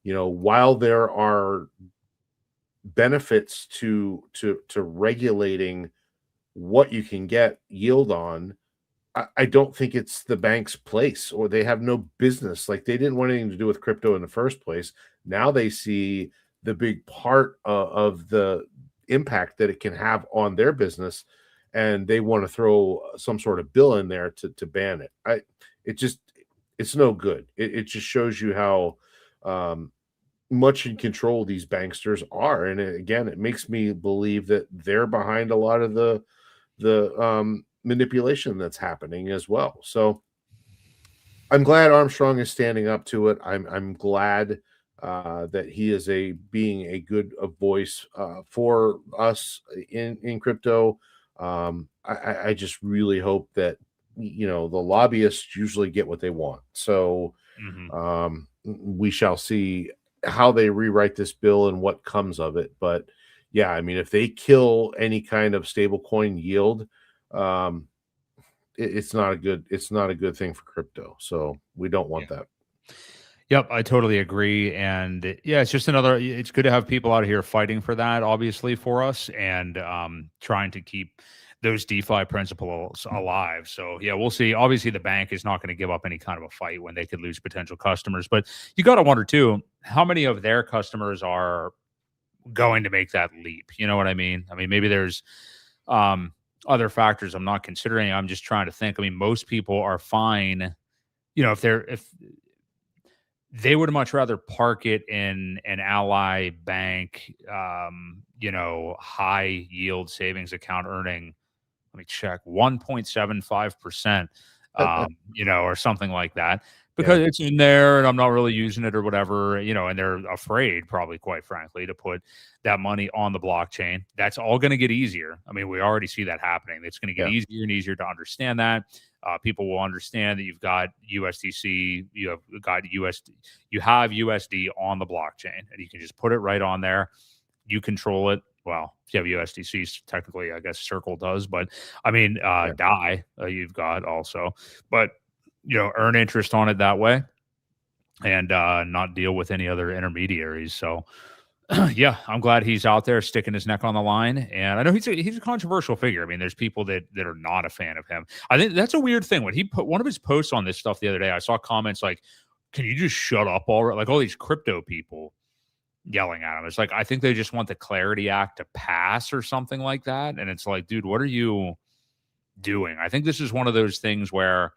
while there are benefits to regulating what you can get yield on, I don't think it's the bank's place, or they have no business. Like, they didn't want anything to do with crypto in the first place. Now they see the big part of the impact that it can have on their business, and they want to throw some sort of bill in there to ban it. It's no good. It just shows you how much in control these banksters are, and again, it makes me believe that they're behind a lot of the manipulation that's happening as well. So I'm glad Armstrong is standing up to it. I'm glad that he is being a good voice for us in crypto. I just really hope that the lobbyists usually get what they want. So we shall see how they rewrite this bill and what comes of it. But yeah, I mean, if they kill any kind of stablecoin yield, it's not a good thing for crypto. So we don't want that. Yep, I totally agree. And yeah, it's good to have people out here fighting for that, obviously, for us, and trying to keep those DeFi principles alive. So yeah, we'll see. Obviously, the bank is not going to give up any kind of a fight when they could lose potential customers. But you got to wonder too, how many of their customers are going to make that leap? You know what I mean? I mean, maybe there's other factors I'm not considering. I'm just trying to think. I mean, most people are fine. If they would much rather park it in an Ally Bank, high yield savings account earning, let me check, 1.75%, or something like that, because it's in there and I'm not really using it or whatever, and they're afraid, probably, quite frankly, to put that money on the blockchain. That's all going to get easier. I mean, we already see that happening. It's going to get easier and easier to understand that. People will understand that you've got USDC, you have USD on the blockchain, and you can just put it right on there. You control it. Well, if you have USDC, technically, I guess Circle does, but I mean, DAI you've got also, but earn interest on it that way, and not deal with any other intermediaries. So yeah, I'm glad he's out there sticking his neck on the line. And I know he's a controversial figure. I mean, there's people that are not a fan of him. I think that's a weird thing. When he put one of his posts on this stuff the other day, I saw comments like, "Can you just shut up already?" Like all these crypto people yelling at him. It's like, I think they just want the Clarity Act to pass or something like that. And it's like, dude, what are you doing? I think this is one of those things where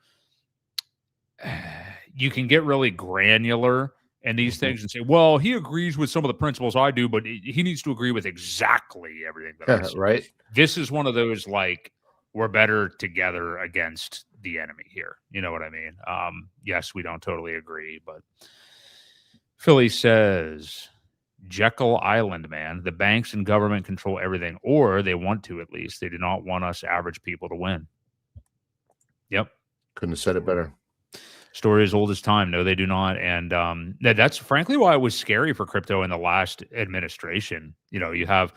you can get really granular and these things and say, well, he agrees with some of the principles I do, but he needs to agree with exactly everything that I say. Right. This is one of those, like, we're better together against the enemy here. You know what I mean? Yes, we don't totally agree, but Philly says, Jekyll Island, man, the banks and government control everything, or they want to, at least. They do not want us average people to win. Yep. Couldn't have said it better. Story as old as time. No, they do not. And that's frankly why it was scary for crypto in the last administration. You have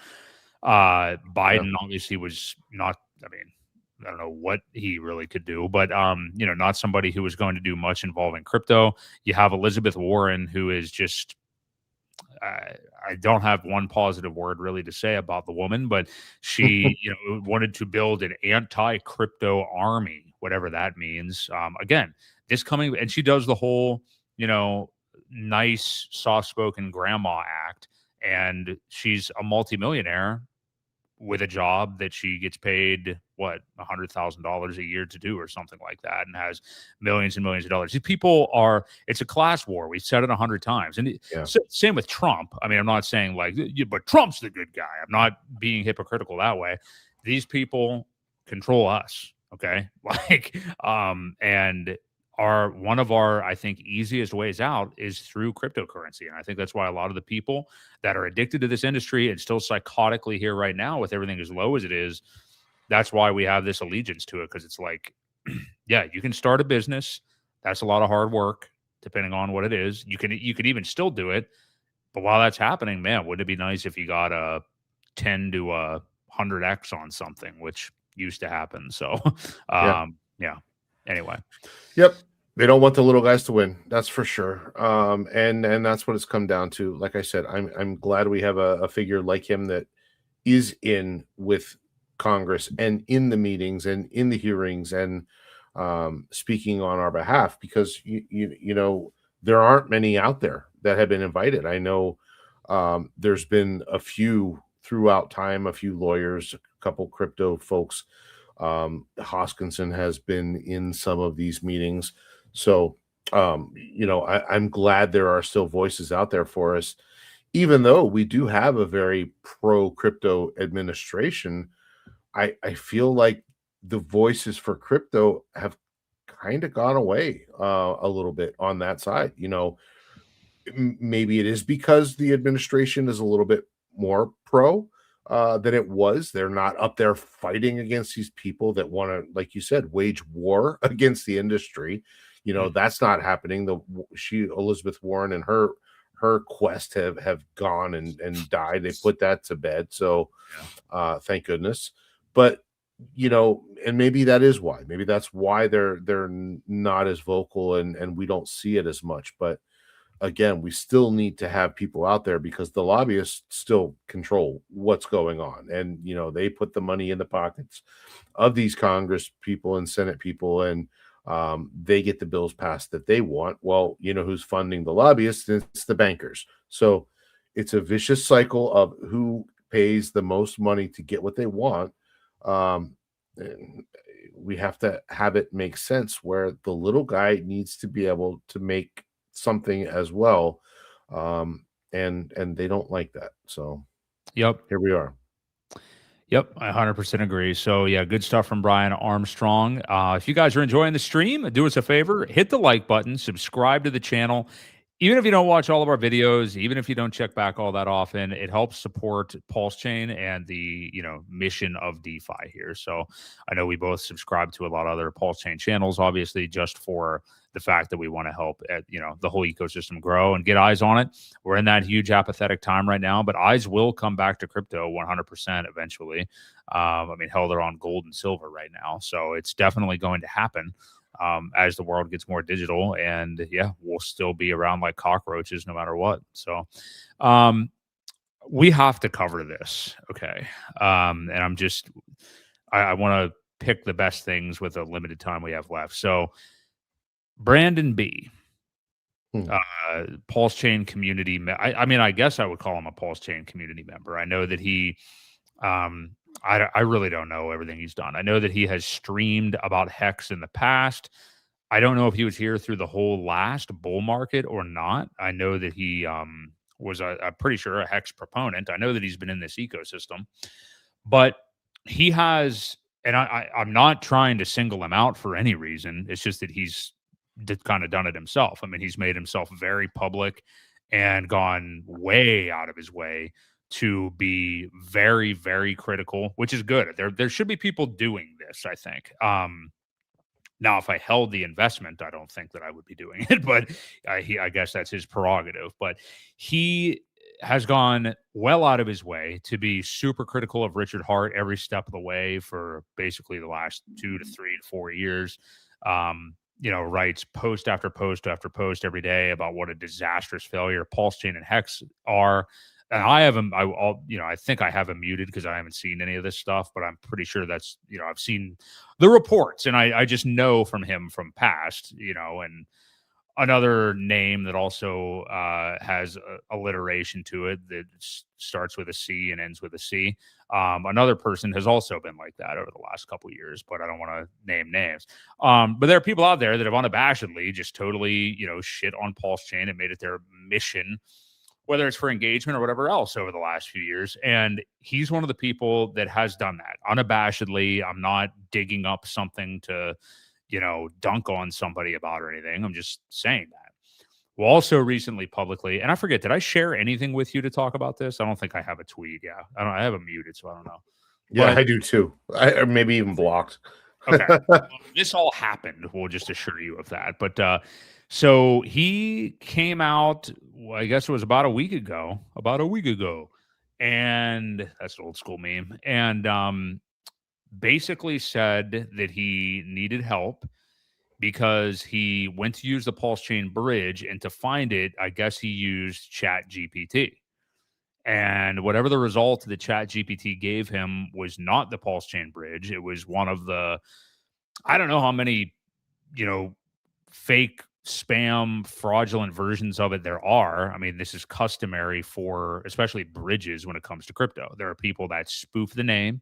Biden obviously was not, I mean, I don't know what he really could do, but, not somebody who was going to do much involving crypto. You have Elizabeth Warren, who is just, I don't have one positive word really to say about the woman, but she, wanted to build an anti-crypto army, whatever that means. Again, this coming, and she does the whole, nice, soft-spoken grandma act, and she's a multimillionaire with a job that she gets paid $100,000 a year to do or something like that, and has millions and millions of dollars. These people it's a class war. We've said it 100 times. And same with Trump. I mean, I'm not saying but Trump's the good guy. I'm not being hypocritical that way. These people control us. Okay. And one of our, I think, easiest ways out is through cryptocurrency. And I think that's why a lot of the people that are addicted to this industry and still psychotically here right now with everything as low as it is, that's why we have this allegiance to it. Because it's like, yeah, you can start a business. That's a lot of hard work, depending on what it is. You could even still do it. But while that's happening, man, wouldn't it be nice if you got a 10 to a 100x on something, which used to happen. So, yeah. Anyway. Yep. They don't want the little guys to win. That's for sure. And that's what it's come down to. Like I said, I'm glad we have a figure like him that is in with Congress and in the meetings and in the hearings and speaking on our behalf, because there aren't many out there that have been invited. I know there's been a few throughout time, a few lawyers, a couple crypto folks. Hoskinson has been in some of these meetings. So, I'm glad there are still voices out there for us, even though we do have a very pro crypto administration. I feel like the voices for crypto have kind of gone away a little bit on that side. Maybe it is because the administration is a little bit more pro than it was. They're not up there fighting against these people that want to, like you said, wage war against the industry. That's not happening. Elizabeth Warren and her quest have gone and died. They put that to bed. So thank goodness. But and maybe that is why. Maybe that's why they're not as vocal and we don't see it as much. But again, we still need to have people out there because the lobbyists still control what's going on. And, they put the money in the pockets of these Congress people and Senate people, and they get the bills passed that they want. Well, who's funding the lobbyists? It's the bankers. So it's a vicious cycle of who pays the most money to get what they want. And we have to have it make sense where the little guy needs to be able to make something as well, and they don't like that. So yep, here we are. Yep, I 100% agree. So yeah, good stuff from Brian Armstrong. If you guys are enjoying the stream, do us a favor, hit the like button, subscribe to the channel. Even if you don't watch all of our videos, even if you don't check back all that often, it helps support Pulse Chain and the mission of DeFi here. So I know we both subscribe to a lot of other Pulse Chain channels, obviously, just for the fact that we want to help the whole ecosystem grow and get eyes on it. We're in that huge apathetic time right now, but eyes will come back to crypto 100% eventually. Hell, they're on gold and silver right now, so it's definitely going to happen. As the world gets more digital, and we'll still be around like cockroaches no matter what. So we have to cover this. Okay. And I want to pick the best things with the limited time we have left. So Brandon B, Pulse Chain community. I guess I would call him a Pulse Chain community member. I know that he, I really don't know everything he's done. I know that he has streamed about Hex in the past. I don't know if he was here through the whole last bull market or not. I know that he was, I'm pretty sure, a Hex proponent. I know that he's been in this ecosystem. But he has, and I'm not trying to single him out for any reason. It's just that he's kind of done it himself. He's made himself very public and gone way out of his way to be very, very critical, which is good. There should be people doing this, I think. Now, if I held the investment, I don't think that I would be doing it, but I guess that's his prerogative. But he has gone well out of his way to be super critical of Richard Hart every step of the way for basically the last 2 to 3 to 4 years. Writes post after post after post every day about what a disastrous failure Pulse Chain and Hex are. And I have him. I think I have him muted because I haven't seen any of this stuff, but I'm pretty sure that's, I've seen the reports, and I just know from him from past, and another name that also has alliteration to it that starts with a C and ends with a C. Another person has also been like that over the last couple of years, but I don't want to name names. But there are people out there that have unabashedly just totally, shit on Pulse Chain and made it their mission, whether it's for engagement or whatever else over the last few years. And he's one of the people that has done that unabashedly. I'm not digging up something to, dunk on somebody about or anything. I'm just saying that. Well, also recently publicly, and I forget, did I share anything with you to talk about this? I don't think I have a tweet. Yeah. I have it muted, so I don't know. Yeah, I do too. Or maybe even blocked. Okay. Well, this all happened. We'll just assure you of that. But so he came out, I guess it was about a week ago, and that's an old school meme. And basically said that he needed help because he went to use the Pulse Chain bridge, and to find it, I guess he used Chat GPT. And whatever the result that Chat GPT gave him was not the Pulse Chain bridge. It was one of the, I don't know how many, fake spam fraudulent versions of it there are. I mean, this is customary for especially bridges when it comes to crypto. There are people that spoof the name,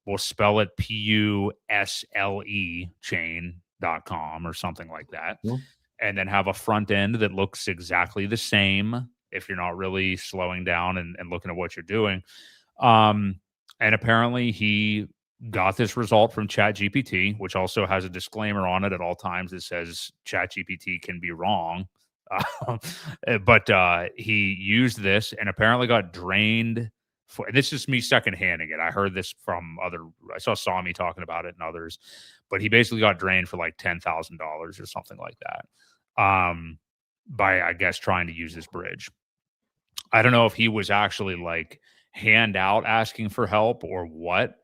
will spell it PUSLE chain.com or something like that, and then have a front end that looks exactly the same if you're not really slowing down and looking at what you're doing. And apparently he got this result from ChatGPT, which also has a disclaimer on it at all times that says ChatGPT can be wrong. But he used this and apparently got drained. This is me secondhanding it. I heard this from I saw Sami talking about it and others, but he basically got drained for like $10,000 or something like that. By, I guess, trying to use this bridge. I don't know if he was actually like hand out asking for help or what,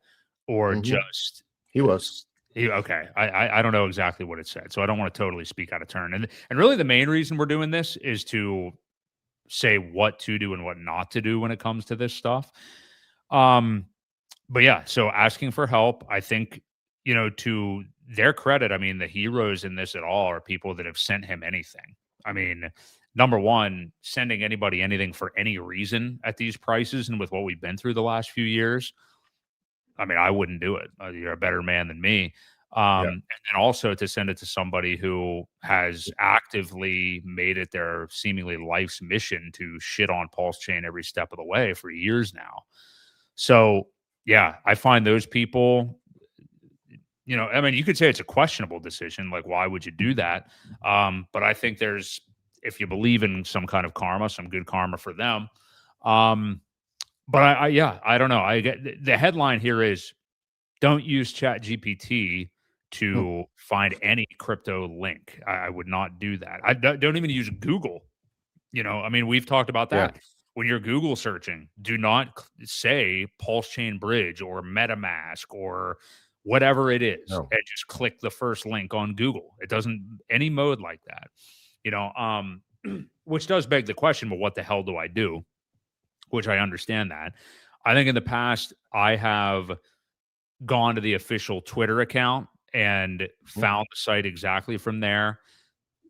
or just he was. Okay. I don't know exactly what it said, so I don't want to totally speak out of turn. And really the main reason we're doing this is to say what to do and what not to do when it comes to this stuff. But yeah, so asking for help, I think, to their credit, I mean, the heroes in this at all are people that have sent him anything. I mean, number one, sending anybody anything for any reason at these prices and with what we've been through the last few years, I mean, I wouldn't do it. You're a better man than me. And then also to send it to somebody who has actively made it their seemingly life's mission to shit on Pulse Chain every step of the way for years now. So, yeah, I find those people, I mean, you could say it's a questionable decision. Like, why would you do that? But I think if you believe in some kind of karma, some good karma for them. But I don't know. I get the headline here is don't use Chat GPT to find any crypto link. I would not do that. I don't even use Google. I mean, we've talked about that. Yeah. When you're Google searching, do not say Pulse Chain Bridge or MetaMask or whatever it is, and just click the first link on Google. It doesn't any mode like that, which does beg the question, but what the hell do I do? Which I understand that. I think in the past, I have gone to the official Twitter account and found the site exactly from there,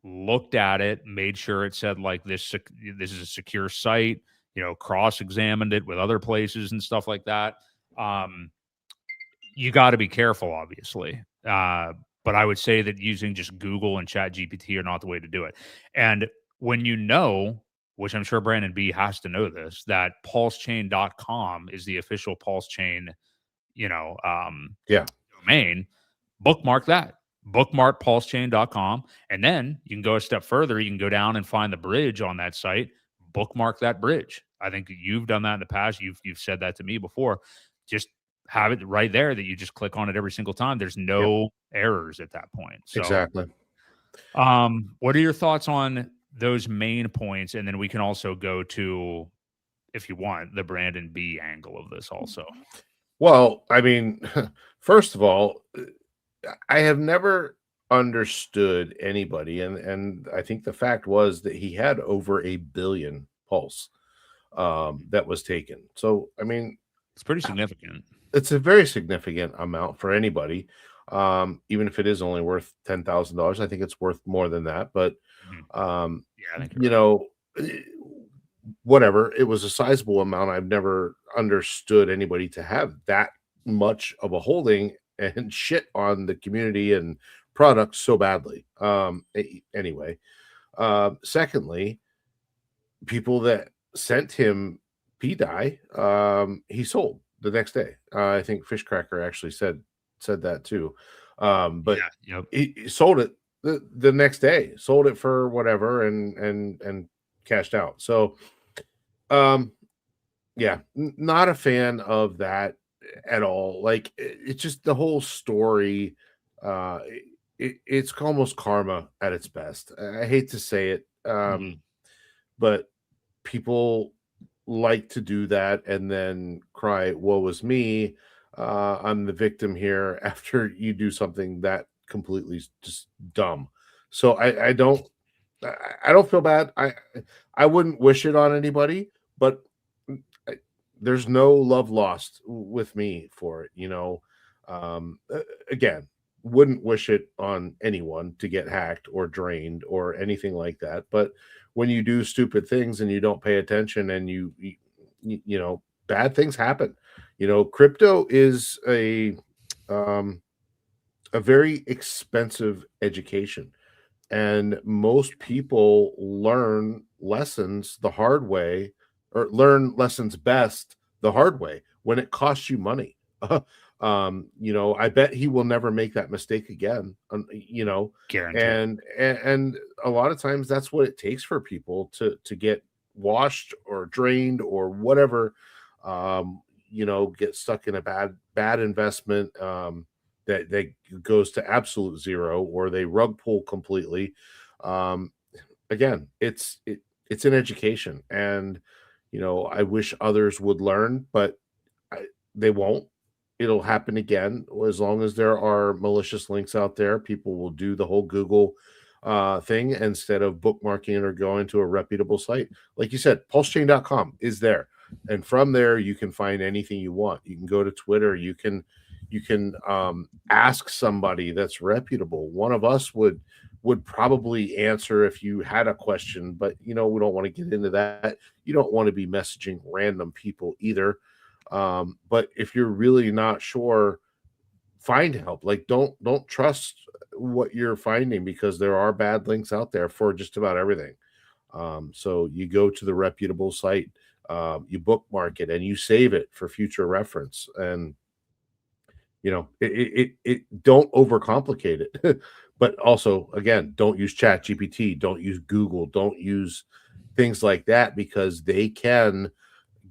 looked at it, made sure it said like this is a secure site, cross-examined it with other places and stuff like that. You got to be careful, obviously. But I would say that using just Google and Chat GPT are not the way to do it. And when which I'm sure Brandon B has to know this, that pulsechain.com is the official Pulse Chain, domain. Bookmark that. Bookmark pulsechain.com. And then you can go a step further. You can go down and find the bridge on that site. Bookmark that bridge. I think you've done that in the past. You've said that to me before. Just have it right there that you just click on it every single time. There's no errors at that point. So, exactly. What are your thoughts on those main points? And then we can also go to, if you want, the Brandon B angle of this also. Well, I mean, first of all, I have never understood anybody, and I think the fact was that he had over 1 billion Pulse. that was taken. So, I mean, It's pretty significant. it's a very significant amount for anybody. Even if it is only worth $10,000, I think it's worth more than that. But Yeah, I think you're you right. know, whatever, it was a sizable amount. I've never understood anybody to have that much of a holding and shit on the community and products so badly. Anyway, secondly, people that sent him PDI, he sold the next day. I think Fishcracker actually said that too. But Yeah, yep. he sold it the next day, sold it for whatever and cashed out. So yeah, not a fan of that at all. Like it's just the whole story. Uh, it's almost karma at its best. I hate to say it, but people like to do that and then cry, "Woe is me! I'm the victim here." After you do something that completely just dumb. So I don't feel bad. I wouldn't wish it on anybody, but there's no love lost with me for it. Again, wouldn't wish it on anyone to get hacked or drained or anything like that. But when you do stupid things and you don't pay attention and bad things happen. Crypto is a very expensive education. And most people learn lessons the hard way or learn lessons best the hard way when it costs you money. I bet he will never make that mistake again. Guaranteed. And a lot of times that's what it takes for people to get washed or drained or whatever. Get stuck in a bad investment. That goes to absolute zero, or they rug pull completely. Again, it's an education, and I wish others would learn, but they won't. It'll happen again as long as there are malicious links out there. People will do the whole Google thing instead of bookmarking it or going to a reputable site. Like you said, pulsechain.com is there, and from there you can find anything you want. You can go to Twitter. You can ask somebody that's reputable. One of us would probably answer if you had a question, but we don't want to get into that. You don't want to be messaging random people either. But if you're really not sure, find help. Like don't trust what you're finding, because there are bad links out there for just about everything. So you go to the reputable site, you bookmark it and you save it for future reference. And it don't overcomplicate it. But also, again, don't use Chat GPT, don't use Google, don't use things like that, because they can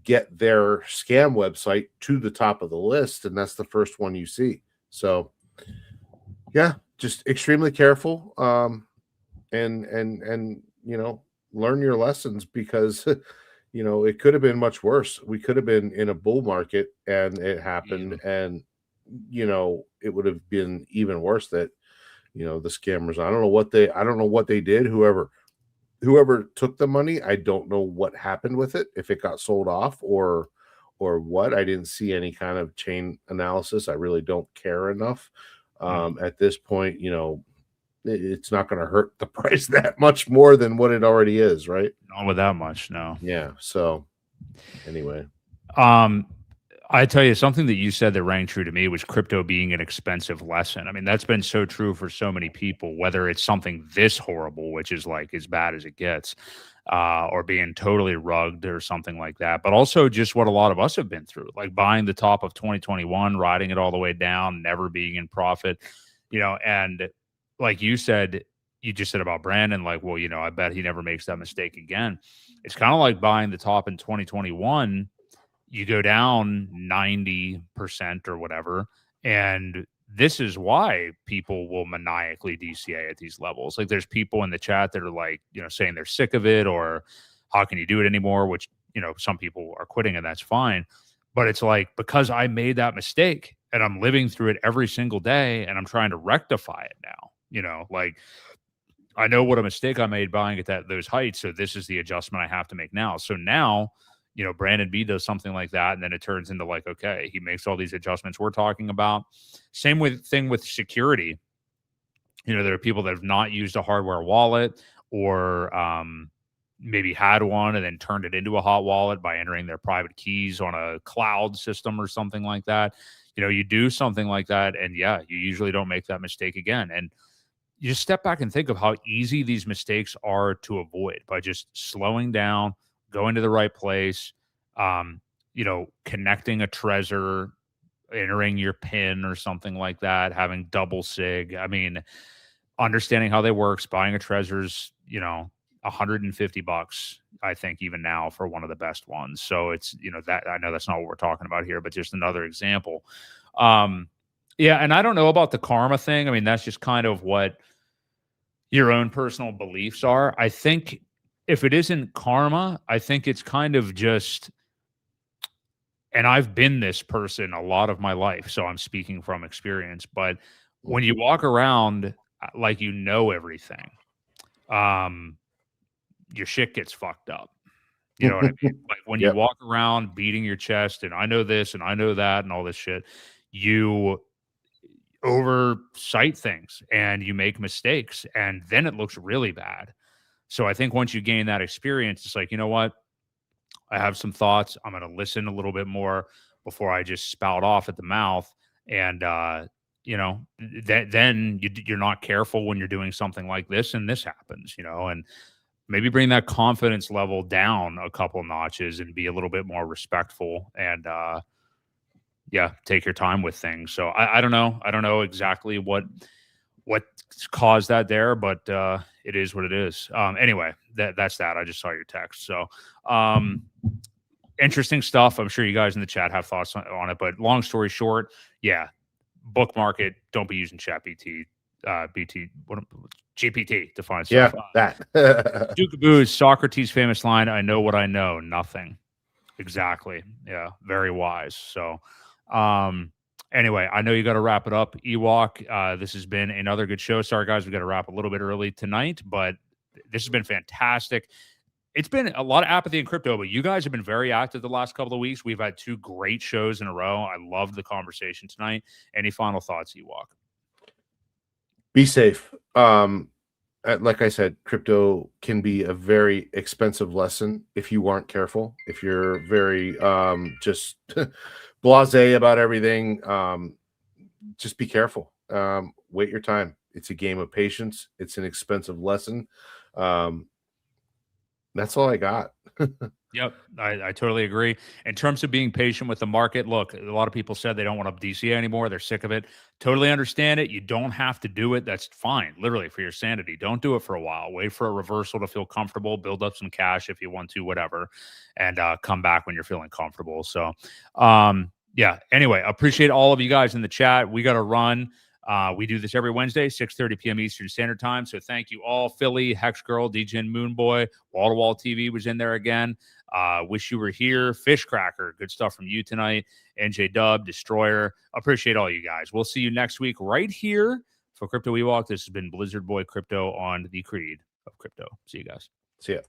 get their scam website to the top of the list, and that's the first one you see. So yeah, just extremely careful. And learn your lessons, because it could have been much worse. We could have been in a bull market and it happened, and it would have been even worse that the scammers, I don't know what they did. Whoever took the money, I don't know what happened with it, if it got sold off or what. I didn't see any kind of chain analysis. I really don't care enough. At this point, it's not going to hurt the price that much more than what it already is, right? Not with that much, no. Yeah. So anyway, I tell you, something that you said that rang true to me was crypto being an expensive lesson. I mean, that's been so true for so many people, whether it's something this horrible, which is like as bad as it gets, or being totally rugged or something like that, but also just what a lot of us have been through, like buying the top of 2021, riding it all the way down, never being in profit, and like you said, you just said about Brandon, like, well, I bet he never makes that mistake again. It's kind of like buying the top in 2021. You go down 90% or whatever. And this is why people will maniacally DCA at these levels. Like there's people in the chat that are like, saying they're sick of it, or how can you do it anymore? Which, some people are quitting, and that's fine. But it's like, because I made that mistake and I'm living through it every single day and I'm trying to rectify it now, like I know what a mistake I made buying at those heights. So this is the adjustment I have to make now. So now, Brandon B does something like that, and then it turns into like, okay, he makes all these adjustments we're talking about. Same thing with security. There are people that have not used a hardware wallet or maybe had one and then turned it into a hot wallet by entering their private keys on a cloud system or something like that. You do something like that, and yeah, you usually don't make that mistake again. And you just step back and think of how easy these mistakes are to avoid by just slowing down, going to the right place, connecting a Trezor, entering your PIN or something like that, having double sig. I mean, understanding how they work, buying a Trezor's, $150, I think, even now for one of the best ones. So it's, that I know that's not what we're talking about here, but just another example. Yeah. And I don't know about the karma thing. I mean, that's just kind of what your own personal beliefs are. I think if it isn't karma, I think it's kind of just, and I've been this person a lot of my life, so I'm speaking from experience, but when you walk around like everything, your shit gets fucked up. You know what I mean? Like when you walk around beating your chest and I know this and I know that and all this shit, you oversight things and you make mistakes and then it looks really bad. So I think once you gain that experience, it's like, you know what? I have some thoughts. I'm going to listen a little bit more before I just spout off at the mouth. And, then you're not careful when you're doing something like this and this happens, and maybe bring that confidence level down a couple notches and be a little bit more respectful and, take your time with things. So I don't know. I don't know exactly what caused that there, but it is what it is. Anyway, that's that. I just saw your text. So interesting stuff. I'm sure you guys in the chat have thoughts on it, but long story short, bookmark it. Don't be using GPT to find stuff. That. Duke of Booze, Socrates' famous line, "I know what I know, nothing." Exactly. Yeah, very wise. So anyway, I know you got to wrap it up. Ewok, this has been another good show. Sorry, guys, we got to wrap a little bit early tonight, but this has been fantastic. It's been a lot of apathy in crypto, but you guys have been very active the last couple of weeks. We've had 2 great shows in a row. I loved the conversation tonight. Any final thoughts, Ewok? Be safe. Like I said, crypto can be a very expensive lesson if you aren't careful. If you're very just blasé about everything, just be careful. Wait your time. It's a game of patience. It's an expensive lesson. That's all I got. Yep, I totally agree. In terms of being patient with the market, look, a lot of people said they don't want to DCA anymore. They're sick of it. Totally understand it. You don't have to do it. That's fine, literally, for your sanity. Don't do it for a while. Wait for a reversal to feel comfortable. Build up some cash if you want to, whatever, and come back when you're feeling comfortable. So, anyway, appreciate all of you guys in the chat. We got to run. We do this every Wednesday, 6:30 p.m. Eastern Standard Time. So thank you all. Philly, Hex Girl, DJ Moonboy, Wall to Wall TV was in there again. Wish you were here. Fishcracker, good stuff from you tonight. NJ Dub, Destroyer. Appreciate all you guys. We'll see you next week right here for Crypto Ewok. This has been Blizzard Boy Crypto on the Creed of Crypto. See you guys. See ya.